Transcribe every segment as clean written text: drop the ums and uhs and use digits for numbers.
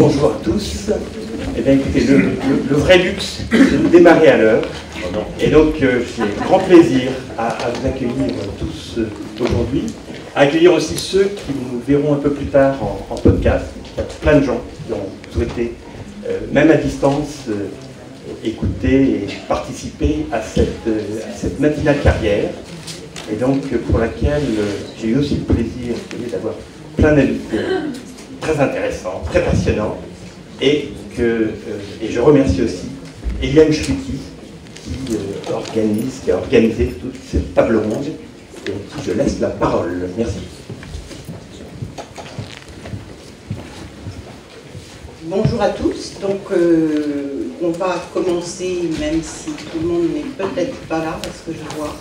bonjour à tous. Eh bien, écoutez, le vrai luxe, c'est de démarrer à l'heure. Et donc, j'ai grand plaisir à vous accueillir tous aujourd'hui, à accueillir aussi ceux qui nous verront un peu plus tard en podcast. Il y a plein de gens qui ont souhaité, même à distance, écouter et participer à cette matinale carrière. Et donc, pour laquelle j'ai eu aussi le plaisir d'avoir plein d'invités très intéressants, très passionnants, et je remercie aussi Eliane Schlucky qui a organisé toute cette table ronde, et à qui je laisse la parole. Merci. Bonjour à tous. Donc, on va commencer, même si tout le monde n'est peut-être pas là, parce que je vois.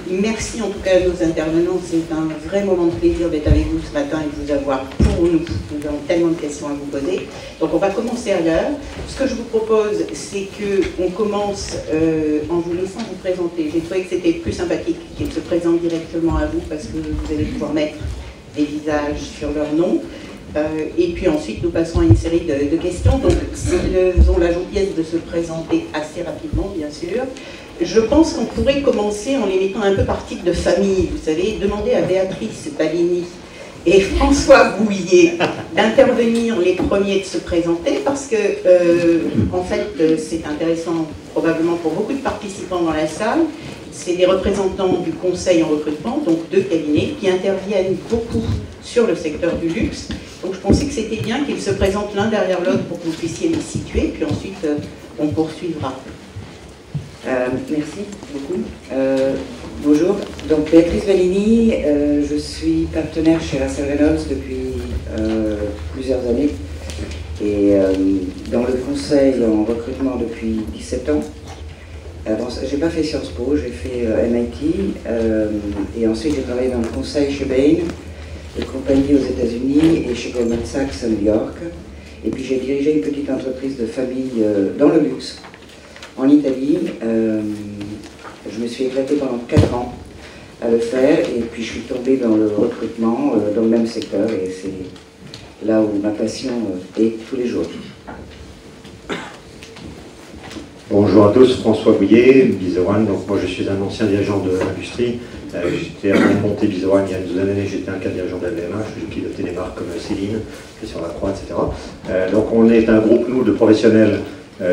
Merci en tout cas à nos intervenants, c'est un vrai moment de plaisir d'être avec vous ce matin et de vous avoir pour nous. Nous avons tellement de questions à vous poser. Donc on va commencer à l'heure. Ce que je vous propose, c'est qu'on commence en vous laissant vous présenter. J'ai trouvé que c'était plus sympathique qu'ils se présentent directement à vous parce que vous allez pouvoir mettre des visages sur leur nom. Et puis ensuite nous passons à une série de questions. Donc s'ils ont la gentillesse de se présenter assez rapidement, bien sûr. Je pense qu'on pourrait commencer en les mettant un peu par type de famille, vous savez, demander à Béatrice Balini et François Bouillet d'intervenir les premiers, de se présenter, parce que, en fait, c'est intéressant probablement pour beaucoup de participants dans la salle. C'est des représentants du conseil en recrutement, donc deux cabinets, qui interviennent beaucoup sur le secteur du luxe. Donc je pensais que c'était bien qu'ils se présentent l'un derrière l'autre pour que vous puissiez les situer, puis ensuite on poursuivra. Merci beaucoup. Bonjour, donc Béatrice Balini, je suis partenaire chez Russell Reynolds depuis plusieurs années et dans le conseil en recrutement depuis 17 ans. Avant, j'ai pas fait Sciences Po, j'ai fait MIT et ensuite j'ai travaillé dans le conseil chez Bain, une compagnie aux États-Unis et chez Goldman Sachs à New York. Et puis j'ai dirigé une petite entreprise de famille dans le luxe. En Italie, je me suis éclatée pendant 4 ans à le faire et puis je suis tombée dans le recrutement dans le même secteur et c'est là où ma passion est tous les jours. Bonjour à tous, François Bouillet, Bizewan. Donc moi je suis un ancien dirigeant de l'industrie. J'étais avant de monter Bizewan il y a une douzaine d'années, j'étais un cadre dirigeant de LVMH, j'ai piloté des marques comme Céline, Christian Lacroix, etc. Donc on est un groupe, nous, de professionnels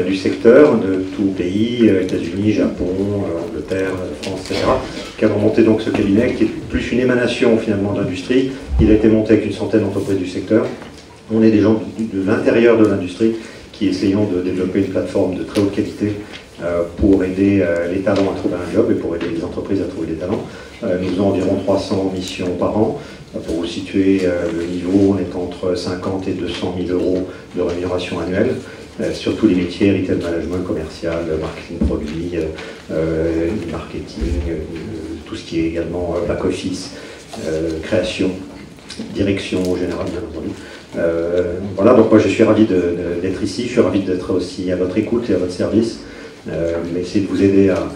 du secteur, de tout pays, États-Unis, Japon, Angleterre, France, etc., qui avons monté donc ce cabinet qui est plus une émanation finalement d'industrie. Il a été monté avec une centaine d'entreprises du secteur. On est des gens de l'intérieur de l'industrie qui essayons de développer une plateforme de très haute qualité pour aider les talents à trouver un job et pour aider les entreprises à trouver des talents. Nous faisons environ 300 missions par an. Pour vous situer le niveau, on est entre 50 et 200 000 euros de rémunération annuelle. Sur tous les métiers, retail management, commercial, marketing produit, marketing, tout ce qui est également back-office, création, direction au général, bien entendu. Voilà, donc moi je suis ravi d'être ici, je suis ravi d'être aussi à votre écoute et à votre service, mais essayer de vous aider à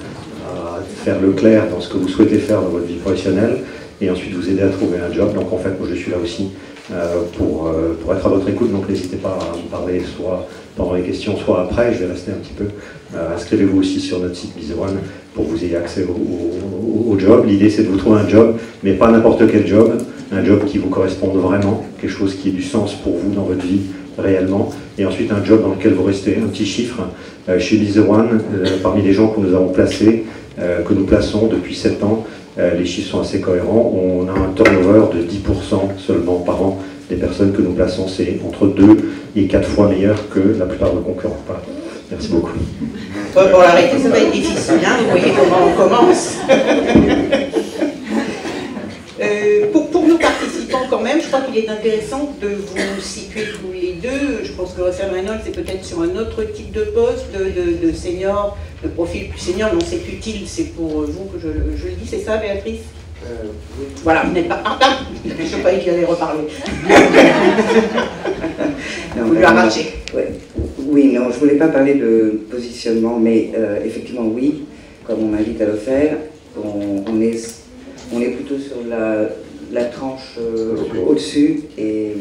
faire le clair dans ce que vous souhaitez faire dans votre vie professionnelle et ensuite vous aider à trouver un job. Donc en fait, moi je suis là aussi pour être à votre écoute, donc n'hésitez pas à me parler soit pendant les questions, soit après, je vais rester un petit peu. Inscrivez-vous aussi sur notre site Bizewan pour que vous ayez accès au job. L'idée c'est de vous trouver un job, mais pas n'importe quel job, un job qui vous corresponde vraiment, quelque chose qui ait du sens pour vous dans votre vie réellement, et ensuite un job dans lequel vous restez. Un petit chiffre, chez Bizewan, parmi les gens que nous avons placés, que nous plaçons depuis 7 ans, les chiffres sont assez cohérents, on a un turnover de 10% seulement par an des personnes que nous plaçons, c'est entre 2 et 4 fois meilleur que la plupart de nos concurrents. Voilà. Merci beaucoup. Bon, arrêtez, ça va être difficile, hein, vous voyez comment on commence. Pour nos participants quand même, je crois qu'il est intéressant de vous situer tous les deux. Je pense que Russell Reynolds est peut-être sur un autre type de poste, de senior, de profil plus senior, non c'est utile, c'est pour vous que je le dis, c'est ça Béatrice? Oui. Voilà, vous n'êtes pas... Ah, je ne sais pas qu'il allait reparler. Non, vous lui arrachez. Oui, non, je ne voulais pas parler de positionnement, mais effectivement oui, comme on m'invite à le faire, on est plutôt sur la tranche au-dessus et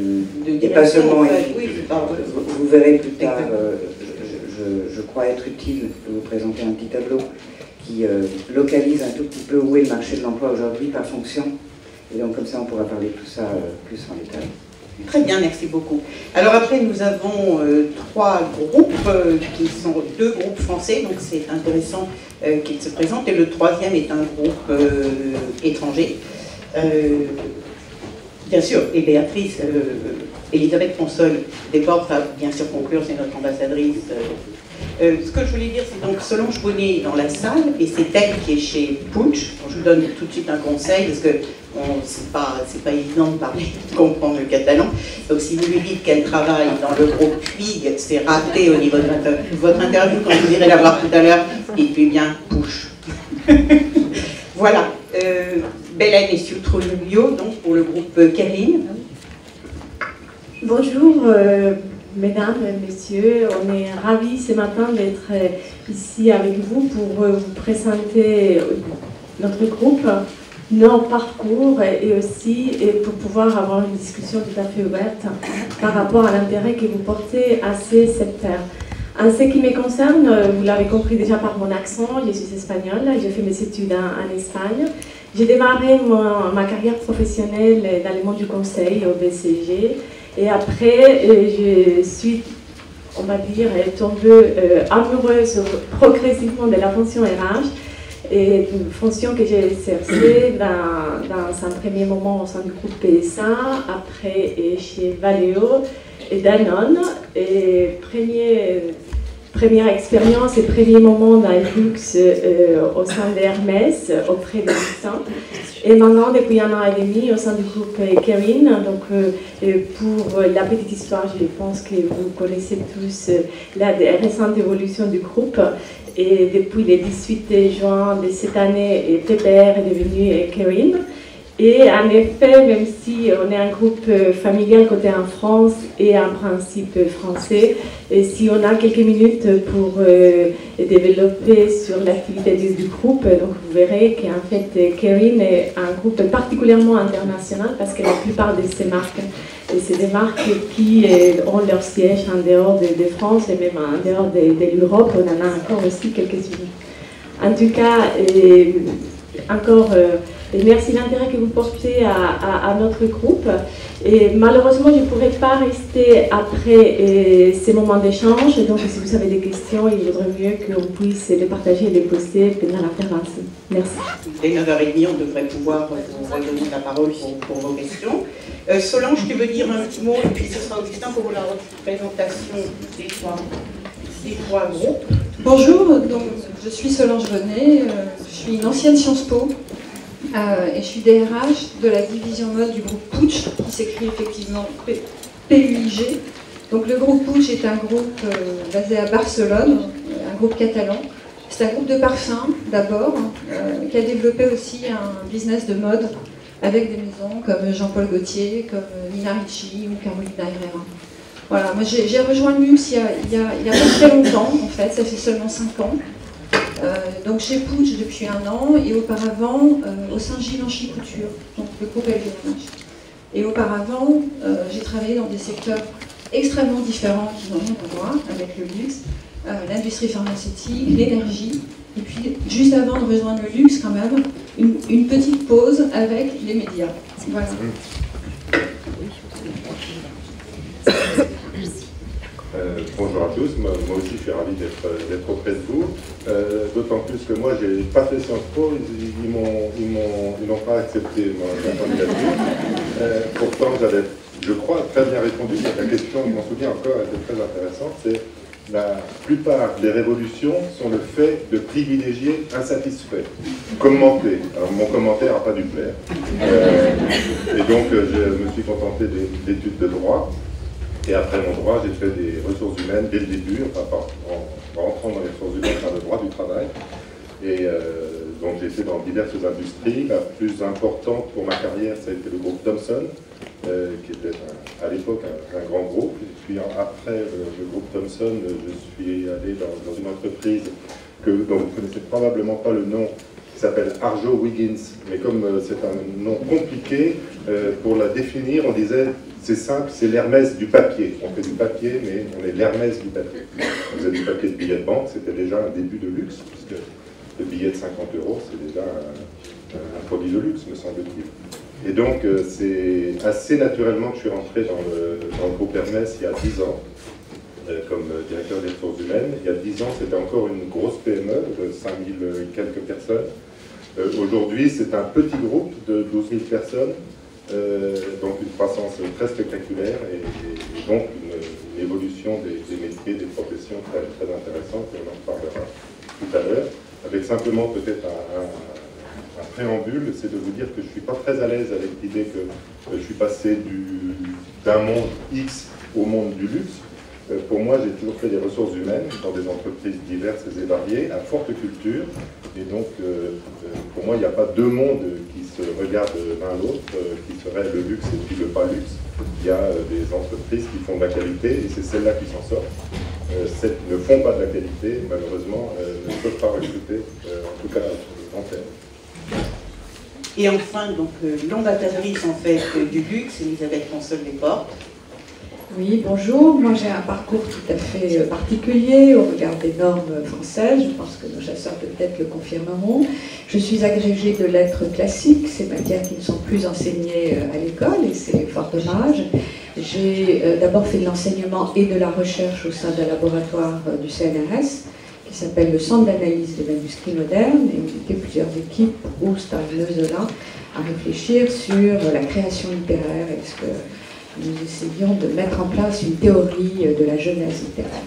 pas seulement. Vous verrez plus tard, je crois être utile de vous présenter un petit tableau qui localise un tout petit peu où est le marché de l'emploi aujourd'hui par fonction. Et donc comme ça, on pourra parler de tout ça plus en détail. Très bien, merci beaucoup. Alors après, nous avons 3 groupes qui sont 2 groupes français, donc c'est intéressant qu'ils se présentent. Et le 3e est un groupe étranger. Bien sûr, et Béatrice, Elisabeth Consol Desportes va bien sûr conclure, c'est notre ambassadrice. Ce que je voulais dire, c'est donc Solange Bonnet dans la salle, et c'est elle qui est chez Puig. Je vous donne tout de suite un conseil, parce que c'est pas évident de parler, de comprendre le catalan. Donc si vous lui dites qu'elle travaille dans le groupe Puig, c'est raté au niveau de votre interview. Quand vous irez la voir tout à l'heure, dites-lui bien Puig. Voilà. Belen et Sutrolio, donc pour le groupe Kering. Bonjour, mesdames et messieurs. On est ravis ce matin d'être ici avec vous pour vous présenter notre groupe, nos parcours et aussi pour pouvoir avoir une discussion tout à fait ouverte par rapport à l'intérêt que vous portez à ces secteurs. En ce qui me concerne, vous l'avez compris déjà par mon accent, je suis espagnole, j'ai fait mes études en Espagne. J'ai démarré ma carrière professionnelle dans le monde du conseil au BCG et après je suis, on va dire, tombée amoureuse progressivement de la fonction RH et une fonction que j'ai exercée dans un premier moment au sein du groupe PSA, après chez Valeo et Danone. Et première expérience et premier moment dans le luxe au sein d'Hermès, auprès de Lucin. Et maintenant, depuis 1 an et demi, au sein du groupe Kering. Donc, pour la petite histoire, je pense que vous connaissez tous la récente évolution du groupe. Et depuis le 18 juin de cette année, PPR est devenu Kering. Et en effet, même si on est un groupe familial côté en France et en principe français, et si on a quelques minutes pour développer sur l'activité du groupe, donc vous verrez qu'en fait Kering est un groupe particulièrement international parce que la plupart de ces marques, c'est des marques qui ont leur siège en dehors de France et même en dehors de l'Europe. On en a encore aussi quelques-unes. En tout cas, encore... Et merci de l'intérêt que vous portez à notre groupe. Et malheureusement, je ne pourrai pas rester après ces moments d'échange. Donc, si vous avez des questions, il vaudrait mieux qu'on puisse les partager et les poster pendant l'intervention. Merci. Dès 9h30, on devrait pouvoir vous redonner la parole pour vos questions. Solange, tu veux dire un petit mot, et puis ce sera Augustin pour la présentation des trois groupes. Bonjour, donc, je suis Solange Bonnet, je suis une ancienne Sciences Po. Et je suis DRH de la division mode du groupe Puig, qui s'écrit effectivement PUIG. Donc le groupe Puig est un groupe basé à Barcelone, un groupe catalan. C'est un groupe de parfums d'abord, qui a développé aussi un business de mode avec des maisons comme Jean-Paul Gaultier, comme Nina Ricci ou Carolina Herrera. Voilà, moi j'ai rejoint le luxe il y a pas très longtemps en fait, ça fait seulement 5 ans. Donc chez Puig depuis 1 an et auparavant au Saint-Givenchy Couture, donc le groupe LVMH. Et auparavant, j'ai travaillé dans des secteurs extrêmement différents qui n'ont rien à voir avec le luxe, l'industrie pharmaceutique, l'énergie, et puis juste avant de rejoindre le luxe quand même, une petite pause avec les médias. Voilà. Bonjour à tous, moi aussi je suis ravi d'être auprès de vous, d'autant plus que moi j'ai pas fait Sciences Po, ils n'ont pas accepté ma candidature, pourtant j'avais, je crois, très bien répondu à la question, je m'en souviens encore, elle était très intéressante, c'est la plupart des révolutions sont le fait de privilégier insatisfaits, commenter. Alors mon commentaire n'a pas dû plaire, et donc je me suis contenté d'études de droit. Et après mon droit, j'ai fait des ressources humaines dès le début, enfin en rentrant dans les ressources humaines par le droit du travail. Et donc j'ai fait dans diverses industries. La plus importante pour ma carrière, ça a été le groupe Thomson, qui était à l'époque un grand groupe. Et puis après le groupe Thomson, je suis allé dans une entreprise dont vous ne connaissez probablement pas le nom, qui s'appelle Arjo Wiggins. Mais comme c'est un nom compliqué, pour la définir, on disait, c'est simple, c'est l'Hermès du papier. On fait du papier, mais on est l'Hermès du papier. On faisait du papier de billets de banque, c'était déjà un début de luxe, puisque le billet de 50 €, c'est déjà un produit de luxe, me semble-t-il. Et donc, c'est assez naturellement que je suis rentré dans le groupe Hermès il y a 10 ans, comme directeur des ressources humaines. Il y a 10 ans, c'était encore une grosse PME de 5000 et quelques personnes. Aujourd'hui, c'est un petit groupe de 12 000 personnes, donc une croissance très spectaculaire et donc une évolution des métiers, des professions très, très intéressante, et on en parlera tout à l'heure. Avec simplement peut-être un préambule, c'est de vous dire que je ne suis pas très à l'aise avec l'idée que je suis passé d'un monde X au monde du luxe. Pour moi, j'ai toujours fait des ressources humaines dans des entreprises diverses et variées, à forte culture. Et donc, pour moi, il n'y a pas deux mondes qui se regardent l'un l'autre, qui seraient le luxe et puis le pas luxe. Il y a des entreprises qui font de la qualité, et c'est celles-là qui s'en sortent. Celles qui ne font pas de la qualité, malheureusement, ne peuvent pas recruter, en tout cas en terme. Et enfin, donc, l'ambassadrice en fait du luxe, Elisabeth Consol-Desportes. Oui, bonjour. Moi, j'ai un parcours tout à fait particulier au regard des normes françaises. Je pense que nos chasseurs peut-être le confirmeront. Je suis agrégée de lettres classiques, ces matières qui ne sont plus enseignées à l'école, et c'est fort dommage. J'ai d'abord fait de l'enseignement et de la recherche au sein d'un laboratoire du CNRS, qui s'appelle le Centre d'analyse des manuscrits modernes, et on était plusieurs équipes, Proust, Zola, à réfléchir sur la création littéraire et ce que nous essayions de mettre en place une théorie de la jeunesse littéraire.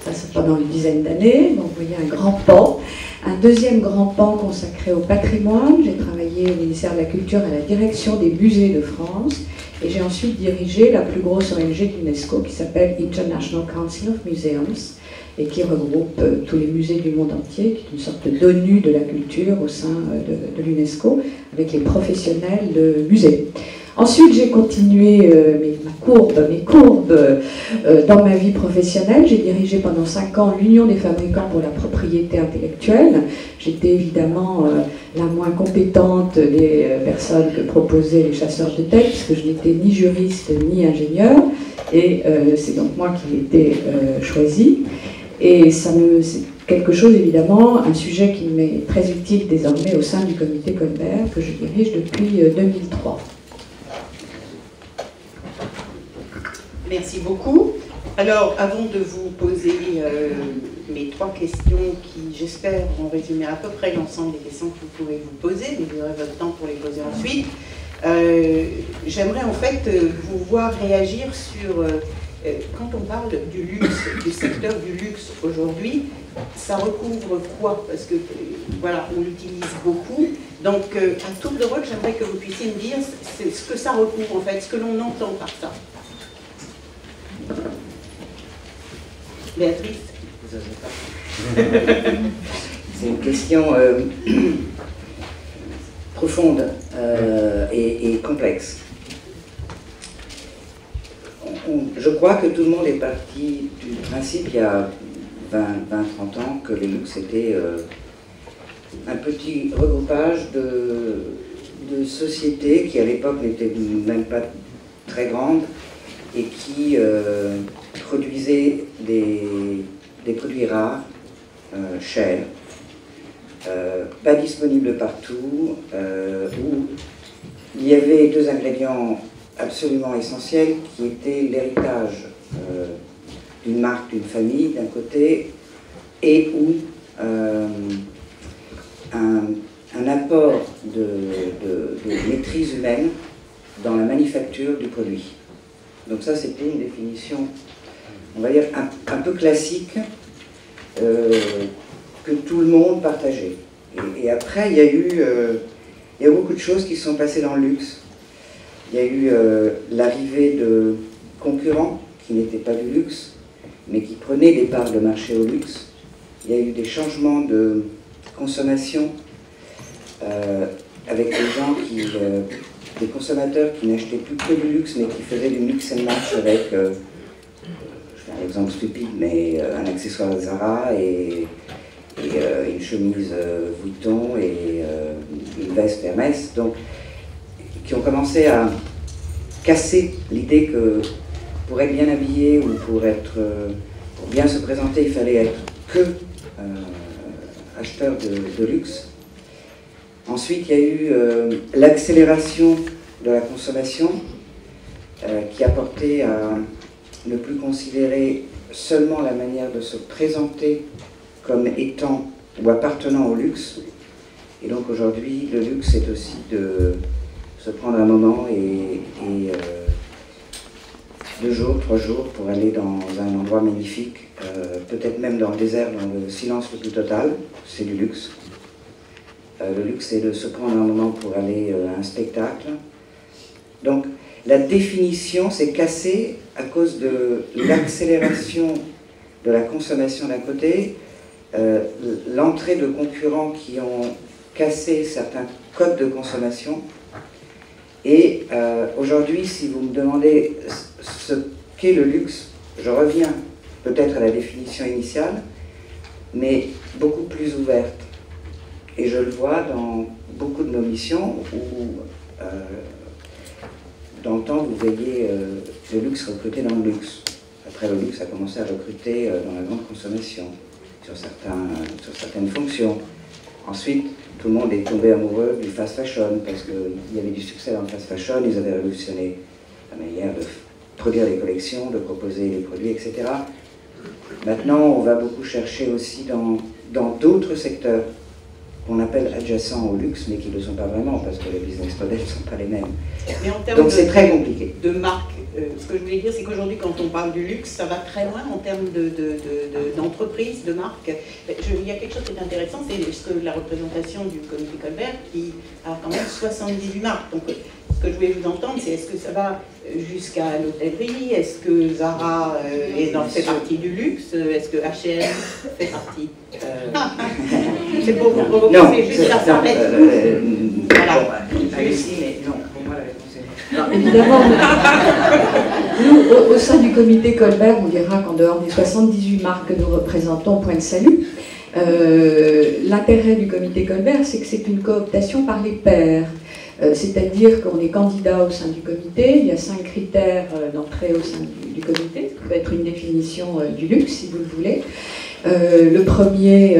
Ça, c'est pendant une dizaine d'années, donc vous voyez un grand pan. Un deuxième grand pan consacré au patrimoine. J'ai travaillé au ministère de la Culture à la direction des musées de France, et j'ai ensuite dirigé la plus grosse ONG de l'UNESCO qui s'appelle International Council of Museums, et qui regroupe tous les musées du monde entier, qui est une sorte d'ONU de la culture au sein de l'UNESCO, avec les professionnels de musées. Ensuite, j'ai continué mes courbes dans ma vie professionnelle. J'ai dirigé pendant 5 ans l'Union des fabricants pour la propriété intellectuelle. J'étais évidemment la moins compétente des personnes que proposaient les chasseurs de tête, puisque je n'étais ni juriste ni ingénieur, et c'est donc moi qui ai été choisie. Et c'est quelque chose, évidemment, un sujet qui m'est très utile désormais au sein du comité Colbert, que je dirige depuis 2003. Merci beaucoup. Alors, avant de vous poser mes 3 questions qui, j'espère, vont résumer à peu près l'ensemble des questions que vous pouvez vous poser, mais vous aurez votre temps pour les poser ensuite, j'aimerais en fait vous voir réagir sur, quand on parle du luxe, du secteur du luxe aujourd'hui, ça recouvre quoi? Parce que, voilà, on l'utilise beaucoup. Donc, à tour de rôle, j'aimerais que vous puissiez me dire ce que ça recouvre, en fait, ce que l'on entend par ça. Béatrice. C'est une question profonde et complexe. Je crois que tout le monde est parti du principe, il y a 20-30 ans, que le luxe était un petit regroupage de sociétés qui, à l'époque, n'étaient même pas très grandes, et qui produisaient des produits rares, chers, pas disponibles partout, où il y avait 2 ingrédients absolument essentiels qui étaient l'héritage d'une marque, d'une famille d'un côté, et où un apport de maîtrise humaine dans la manufacture du produit. Donc ça, c'était une définition, on va dire, un peu classique, que tout le monde partageait. Et après, il y a beaucoup de choses qui sont passées dans le luxe. Il y a eu l'arrivée de concurrents qui n'étaient pas du luxe, mais qui prenaient des parts de marché au luxe. Il y a eu des changements de consommation avec des gens des consommateurs qui n'achetaient plus que du luxe, mais qui faisaient du mix and match avec, je fais un exemple stupide, mais un accessoire Zara et et une chemise Vuitton et une veste Hermès, donc qui ont commencé à casser l'idée que pour être bien habillé ou pour bien se présenter, il fallait être que acheteur de luxe. Ensuite, il y a eu l'accélération de la consommation qui a porté à ne plus considérer seulement la manière de se présenter comme étant ou appartenant au luxe. Et donc aujourd'hui, le luxe, c'est aussi de se prendre un moment et 2 jours, 3 jours pour aller dans un endroit magnifique, peut-être même dans le désert, dans le silence le plus total. C'est du luxe. Le luxe, c'est de se prendre un moment pour aller à un spectacle. Donc, la définition s'est cassée à cause de l'accélération de la consommation d'un côté, l'entrée de concurrents qui ont cassé certains codes de consommation. Et aujourd'hui, si vous me demandez ce qu'est le luxe, je reviens peut-être à la définition initiale, mais beaucoup plus ouverte. Et je le vois dans beaucoup de nos missions où, dans le temps, vous voyez le luxe recruter dans le luxe. Après, le luxe a commencé à recruter dans la grande consommation, sur certaines fonctions. Ensuite, tout le monde est tombé amoureux du fast fashion, parce qu'il y avait du succès dans le fast fashion, ils avaient révolutionné la manière de produire des collections, de proposer des produits, etc. Maintenant, on va beaucoup chercher aussi dans d'autres secteurs qu'on appelle adjacents au luxe, mais qui ne le sont pas vraiment, parce que les business models ne sont pas les mêmes. Mais en termes donc c'est très compliqué. De marque, ce que je voulais dire, c'est qu'aujourd'hui, quand on parle du luxe, ça va très loin en termes d'entreprise, de marque. Il y a quelque chose qui est intéressant, c'est la représentation du comité Colbert, qui a quand même 78 marques. Donc, ce que je voulais vous entendre, c'est est-ce que ça va jusqu'à l'hôtellerie? Est-ce que Zara fait partie du luxe? Est-ce que H&M fait partie c'est pour vous provoquer, c'est juste la s'arrête. Voilà. Mais non, pour moi la réponse est non. Évidemment, nous, au sein du comité Colbert, on dira qu'en dehors des 78 marques que nous représentons, point de salut, l'intérêt du comité Colbert, c'est que c'est une cooptation par les pairs. C'est-à-dire qu'on est candidat au sein du comité, il y a 5 critères d'entrée au sein du comité, ça peut être une définition du luxe si vous le voulez. Le premier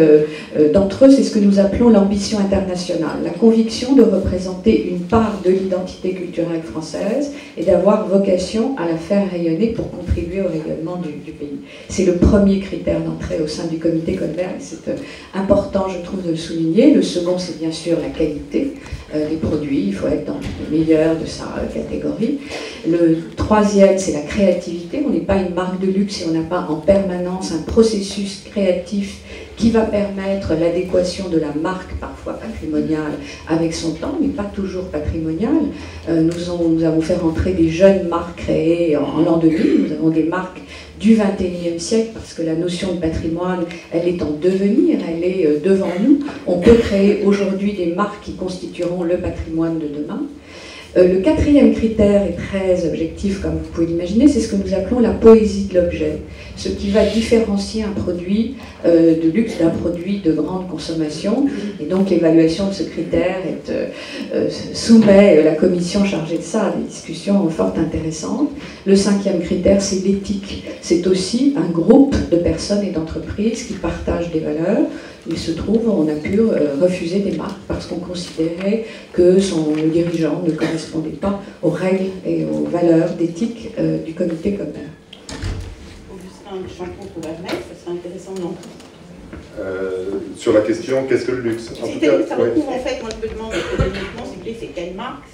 d'entre eux, c'est ce que nous appelons l'ambition internationale, la conviction de représenter une part de l'identité culturelle française et d'avoir vocation à la faire rayonner pour contribuer au rayonnement du pays. C'est le premier critère d'entrée au sein du comité Colbert et c'est important, je trouve, de le souligner. Le second, c'est bien sûr la qualité des produits, il faut être dans le meilleur de sa catégorie. Le troisième, c'est la créativité. On n'est pas une marque de luxe et on n'a pas en permanence un processus créatif qui va permettre l'adéquation de la marque, parfois patrimoniale, avec son temps, mais pas toujours patrimoniale. Nous avons fait rentrer des jeunes marques créées en l'an 2000. Nous avons des marques du XXIe siècle, parce que la notion de patrimoine, elle est en devenir, elle est devant nous. On peut créer aujourd'hui des marques qui constitueront le patrimoine de demain. Le quatrième critère est très objectif, comme vous pouvez l'imaginer, c'est ce que nous appelons la poésie de l'objet. Ce qui va différencier un produit de luxe d'un produit de grande consommation. Et donc l'évaluation de ce critère soumet la commission chargée de ça à des discussions fort intéressantes. Le cinquième critère, c'est l'éthique. C'est aussi un groupe de personnes et d'entreprises qui partagent des valeurs. Il se trouve, on a pu refuser des marques parce qu'on considérait que le dirigeant ne correspondait pas aux règles et aux valeurs d'éthique du comité Colbert. Augustin Champeau pour Hermès, ça serait intéressant de l'entendre. Sur la question, qu'est-ce que le luxe? Ça recouvre en fait, moi je me demande économiquement, c'est quelle marque?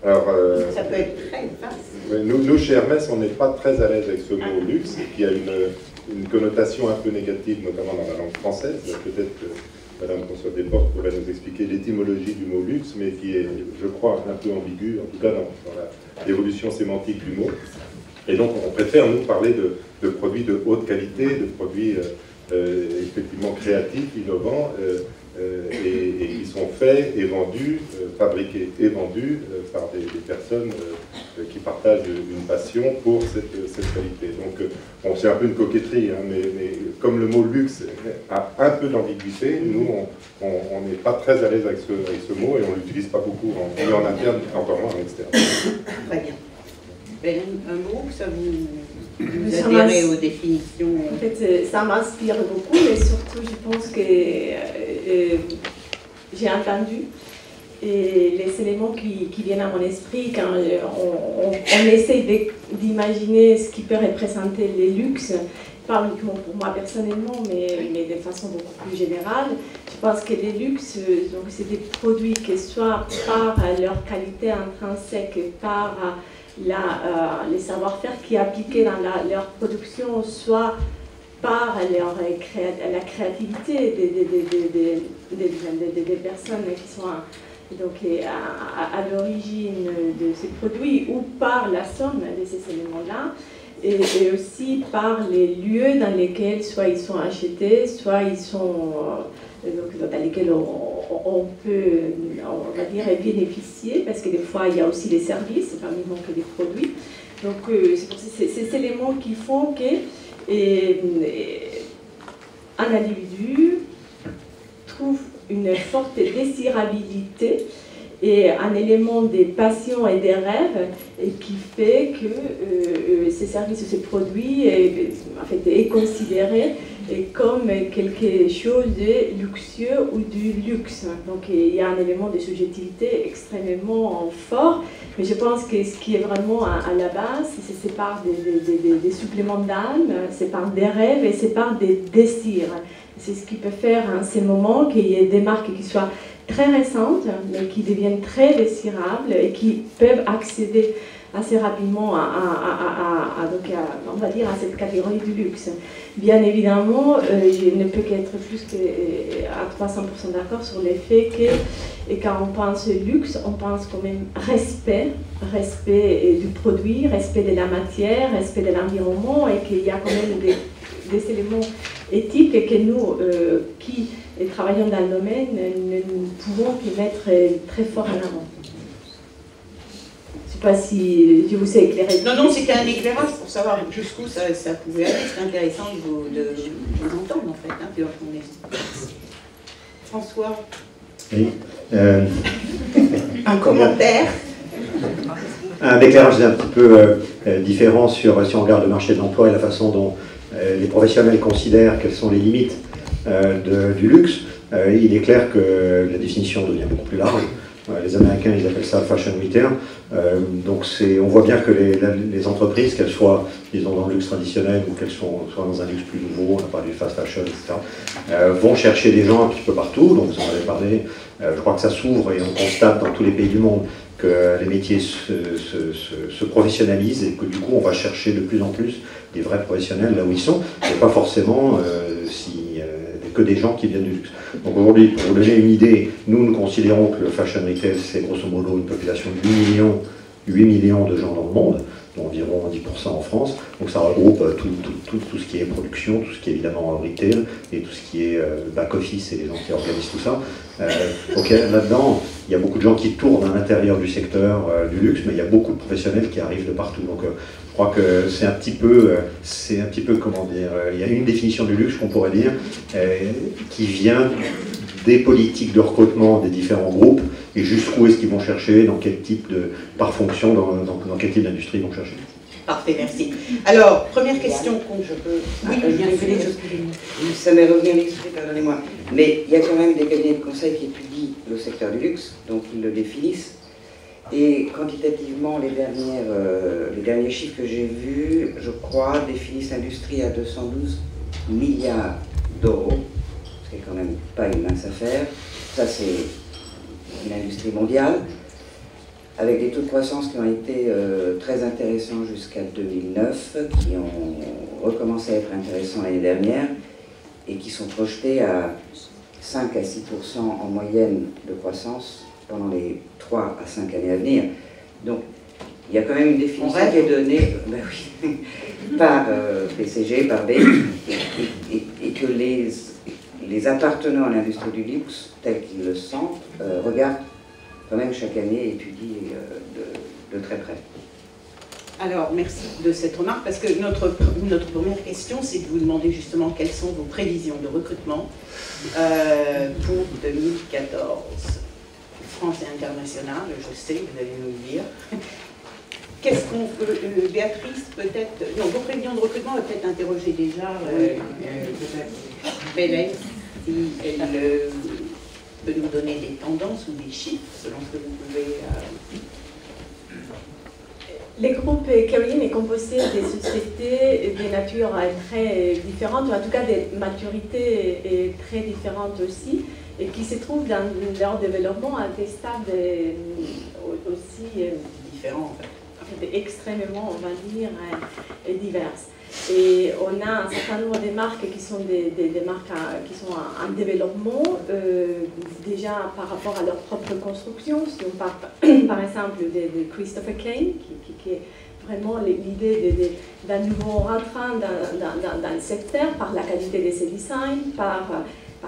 Alors, ça peut être très vaste. Nous, chez Hermès, on n'est pas très à l'aise avec ce mot luxe, qui a une connotation un peu négative, notamment dans la langue française. Peut-être que Madame Françoise Desportes pourrait nous expliquer l'étymologie du mot luxe, mais qui est, je crois, un peu ambiguë, en tout cas dans l'évolution sémantique du mot. Et donc, on préfère, nous, parler de produits de haute qualité, de produits effectivement créatifs, innovants, et qui sont faits et vendus, fabriqués et vendus par des personnes qui partagent une passion pour cette qualité. Donc bon, c'est un peu une coquetterie, hein, mais comme le mot luxe a un peu d'ambiguïté, nous on n'est pas très à l'aise avec ce mot et on ne l'utilise pas beaucoup ni en interne, encore moins en externe. Très bien. Un mot, ça vous adhérez aux définitions? En fait, ça m'inspire beaucoup, mais surtout, je pense que j'ai entendu et les éléments qui viennent à mon esprit quand on essaie d'imaginer ce qui peut représenter les luxes, pas uniquement pour moi personnellement, mais de façon beaucoup plus générale. Je pense que les luxes, donc c'est des produits qui soit par leur qualité intrinsèque, par les savoir-faire qui est appliqué dans leur production, soit par la créativité des personnes qui sont donc, à l'origine de ces produits, ou par la somme de ces éléments-là, et aussi par les lieux dans lesquels soit ils sont achetés, soit ils sont dans lesquels on peut, on va dire, bénéficier, parce que des fois il y a aussi les services, pas uniquement que les produits. Donc c'est ces éléments qui font que un individu trouve une forte désirabilité et un élément des passions et des rêves et qui fait que ces services ou ces produits est considéré comme quelque chose de luxueux ou du luxe. Donc il y a un élément de subjectivité extrêmement fort, mais je pense que ce qui est vraiment à la base, c'est par des suppléments d'âme, c'est par des rêves et c'est par des désirs. C'est ce qui peut faire en ces moments qu'il y ait des marques qui soient très récentes, mais qui deviennent très désirables et qui peuvent accéder assez rapidement on va dire, à cette catégorie du luxe. Bien évidemment, je ne peux qu'être plus qu'à 300% d'accord sur le fait que quand on pense luxe, on pense quand même respect du produit, respect de la matière, respect de l'environnement, et qu'il y a quand même des éléments éthiques et que nous, qui travaillons dans le domaine, ne pouvons que mettre très fort en avant. Je ne sais pas si je vous ai éclairé. Non, c'était un éclairage pour savoir jusqu'où ça pouvait aller. C'est intéressant de vous entendre, en fait. Hein, François, oui. Un commentaire? Un éclairage un petit peu différent sur, si on regarde le marché de l'emploi et la façon dont les professionnels considèrent quelles sont les limites du luxe. Il est clair que la définition devient beaucoup plus large. Les Américains, ils appellent ça fashion retail. Donc on voit bien que les entreprises, qu'elles soient, disons, dans le luxe traditionnel ou qu'elles soient dans un luxe plus nouveau, on a parlé du fast fashion, etc., vont chercher des gens un petit peu partout. Donc vous en avez parlé. Je crois que ça s'ouvre et on constate dans tous les pays du monde que les métiers se professionnalisent et que du coup on va chercher de plus en plus des vrais professionnels là où ils sont, et pas forcément que des gens qui viennent du luxe. Donc aujourd'hui, pour vous donner une idée, nous considérons que le fashion retail, c'est grosso modo une population de 8 millions de gens dans le monde, dont environ 10% en France. Donc ça regroupe tout ce qui est production, tout ce qui est évidemment retail, et tout ce qui est back-office et les gens qui organisent tout ça. Donc là-dedans, il y a beaucoup de gens qui tournent à l'intérieur du secteur du luxe, mais il y a beaucoup de professionnels qui arrivent de partout. Donc je crois que c'est un petit peu, comment dire, il y a une définition du luxe qu'on pourrait dire, qui vient des politiques de recrutement des différents groupes, et jusqu'où est-ce qu'ils vont chercher, dans quel type par fonction, dans quel type d'industrie ils vont chercher. Parfait, merci. Alors, première question qu'on je peux... Oui, ça m'est revenu à l'esprit, pardonnez-moi. Mais il y a quand même des cabinets de conseil qui étudient le secteur du luxe, donc ils le définissent. Et quantitativement, les derniers chiffres que j'ai vus, je crois, définissent l'industrie à 212 milliards d'euros, ce qui est quand même pas une mince affaire. Ça, c'est une industrie mondiale, avec des taux de croissance qui ont été très intéressants jusqu'à 2009, qui ont recommencé à être intéressants l'année dernière, et qui sont projetés à 5 à 6% en moyenne de croissance pendant les 3 à 5 années à venir. Donc, il y a quand même une définition qui est donnée par BCG, par B, et que les appartenants à l'industrie du luxe, tels qu'ils le sentent, regardent quand même chaque année, étudient de très près. Alors, merci de cette remarque, parce que notre première question, c'est de vous demander justement quelles sont vos prévisions de recrutement pour 2014. France et international, je sais, vous allez nous le dire. Qu'est-ce qu'on peut, Béatrice, peut-être, non, vos prévisions de recrutement, on va peut-être interroger déjà Bélène, si elle peut nous donner des tendances ou des chiffres, selon ce que vous pouvez... Le groupe Caroline est composé de sociétés de nature très différentes, ou en tout cas des maturités très différentes aussi, et qui se trouvent dans leur développement à des stades aussi différents, en fait, extrêmement, on va dire, diverses. Et on a un certain nombre de marques qui sont des marques qui sont en développement, déjà par rapport à leur propre construction. Si on parle par exemple de Christopher Kane, qui est vraiment l'idée d'un nouveau rentrant dans le secteur par la qualité de ses designs, par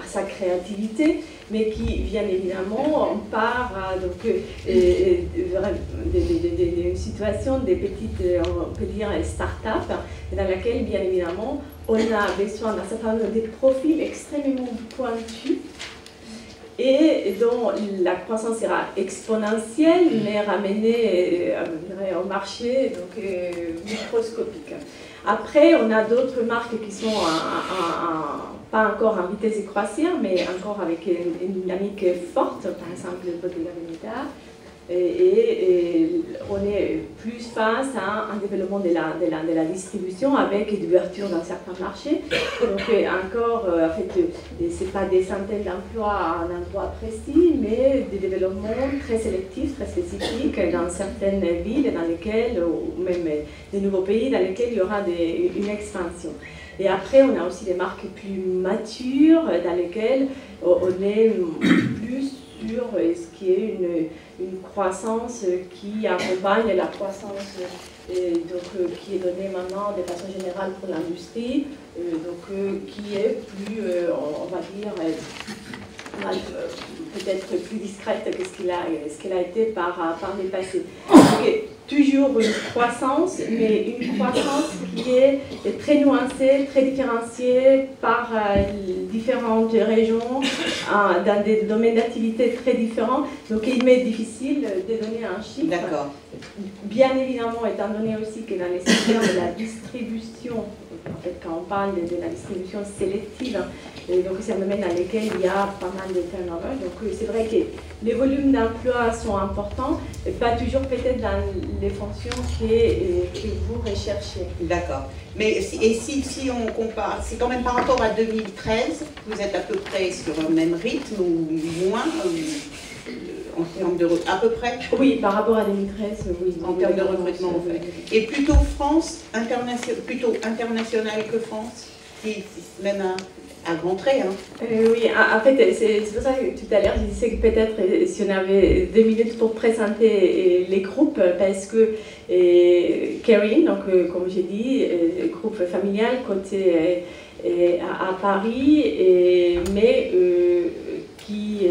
sa créativité, mais qui, bien évidemment, part d'une situation des petites, on peut dire, start-up, dans laquelle, bien évidemment, on a besoin d'un certain nombre de profils extrêmement pointus et dont la croissance sera exponentielle, mais ramenée au marché, donc microscopique. Après, on a d'autres marques qui sont pas encore en vitesse de croisière, mais encore avec une dynamique forte, par exemple Bottega Veneta, et on est plus face à un développement de la distribution avec l'ouverture dans certains marchés. Donc encore, en fait, ce n'est pas des centaines d'emplois à un endroit précis, mais des développements très sélectifs, très spécifiques dans certaines villes dans lesquelles, ou même des nouveaux pays dans lesquels il y aura une expansion. Et après, on a aussi des marques plus matures dans lesquelles on est plus sur ce qui est une croissance qui accompagne la croissance qui est donnée maintenant de façon générale pour l'industrie, qui est plus, on va dire, peut-être plus discrète que ce qu'elle a été par le passé. Donc, toujours une croissance, mais une croissance qui est très nuancée, très différenciée par différentes régions, dans des domaines d'activité très différents. Donc il m'est difficile de donner un chiffre. D'accord. Bien évidemment, étant donné aussi que dans les secteurs de la distribution, en fait, quand on parle de la distribution sélective, donc c'est un domaine dans lequel il y a pas mal de turnover. Donc c'est vrai que les volumes d'emploi sont importants, et pas toujours peut-être dans les fonctions que vous recherchez. D'accord. Mais si on compare, c'est quand même par rapport à 2013, vous êtes à peu près sur le même rythme ou moins en termes de à peu près? Oui, par rapport à 2013, oui. En termes de recrutement, en fait. Et plutôt France, plutôt international que France, même à grands traits. Hein. Oui, en fait, c'est pour ça que tout à l'heure, je disais que peut-être si on avait 2 minutes pour présenter les groupes, parce que Caroline, donc comme j'ai dit, groupe familial côté à Paris, mais qui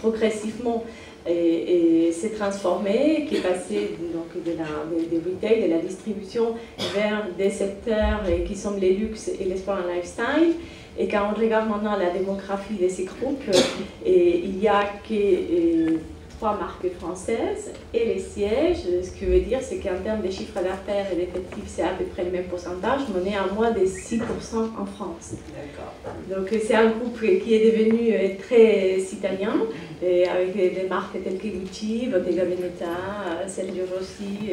progressivement s'est transformé, qui est passé donc, des retail, de la distribution vers des secteurs qui sont les luxe et les sport and lifestyle. Et quand on regarde maintenant la démographie de ces groupes, il n'y a que 3 marques françaises et les sièges. Ce que veut dire, c'est qu'en termes de chiffre d'affaires et d'effectifs, c'est à peu près le même pourcentage, mais on est à moins de 6% en France. Donc c'est un groupe qui est devenu très italien, avec des marques telles que Gucci, Bottega Veneta, Sergio Rossi,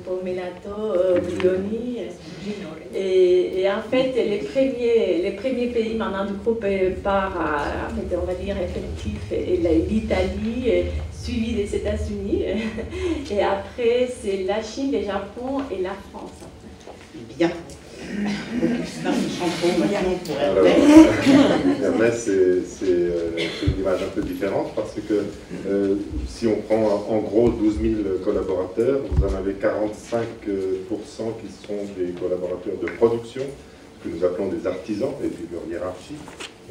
Pomellato, Brioni. Et en fait, les premiers pays maintenant du groupe par, en fait, on va dire, effectif, et l'Italie, suivi des États-Unis, et après c'est la Chine, le Japon et la France. Bien. Hermès, c'est une image un peu différente parce que si on prend en gros 12 000 collaborateurs, vous en avez 45% qui sont des collaborateurs de production, que nous appelons des artisans, et puis leur hiérarchie.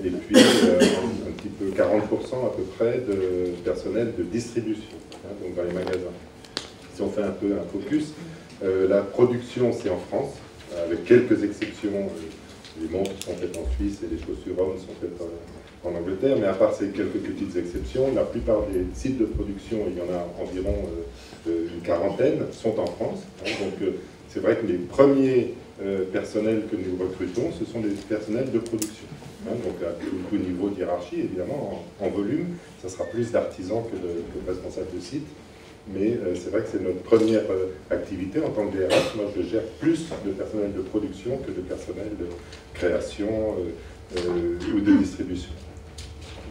Et puis un petit peu 40% à peu près de personnel de distribution, hein, donc dans les magasins. Si on fait un peu un focus, La production, c'est en France, avec quelques exceptions. Les montres sont faites en Suisse et les chaussures hommes sont faites en Angleterre, mais à part ces quelques petites exceptions, la plupart des sites de production, il y en a environ une quarantaine, sont en France. Donc c'est vrai que les premiers personnels que nous recrutons, ce sont des personnels de production. Donc à tout niveau de hiérarchie, évidemment, en volume, ça sera plus d'artisans que de responsables de site. Mais c'est vrai que c'est notre première activité en tant que DRH. Moi, je gère plus de personnel de production que de personnel de création ou de distribution.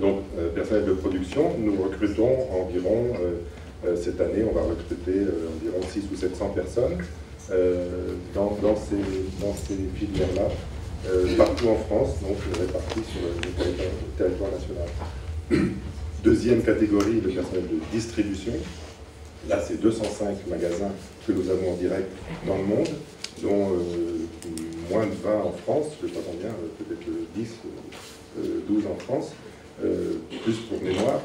Donc, personnel de production, nous recrutons environ, cette année, on va recruter environ 600 ou 700 personnes dans ces filières-là, partout en France, donc répartis sur le territoire national. Deuxième catégorie, le personnel de distribution. Là, c'est 205 magasins que nous avons en direct dans le monde, dont moins de 20 en France, je ne sais pas combien, peut-être 10, 12 en France, plus pour mémoire.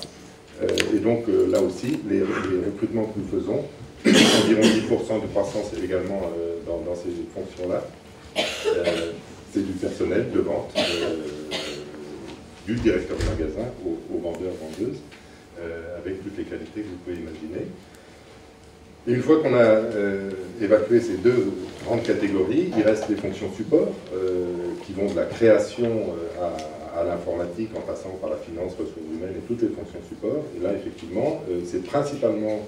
Et donc, là aussi, les recrutements que nous faisons, environ 10% de croissance également dans ces fonctions-là, c'est du personnel de vente, du directeur de magasin aux vendeurs, vendeuses, avec toutes les qualités que vous pouvez imaginer. Et une fois qu'on a évacué ces deux grandes catégories, il reste les fonctions support, qui vont de la création à l'informatique, en passant par la finance, ressources humaines et toutes les fonctions support. Et là, effectivement, c'est principalement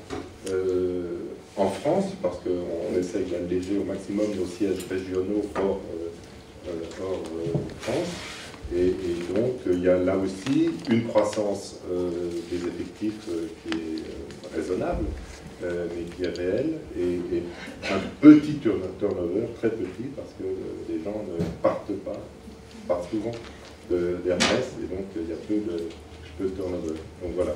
en France, parce qu'on essaye d'alléger au maximum nos sièges régionaux hors France. Et donc, il y a là aussi une croissance des effectifs qui est raisonnable, mais qui est réel, et un petit turnover, très petit, parce que les gens ne partent souvent d'Hermès, et donc il y a peu de turnover. Donc voilà.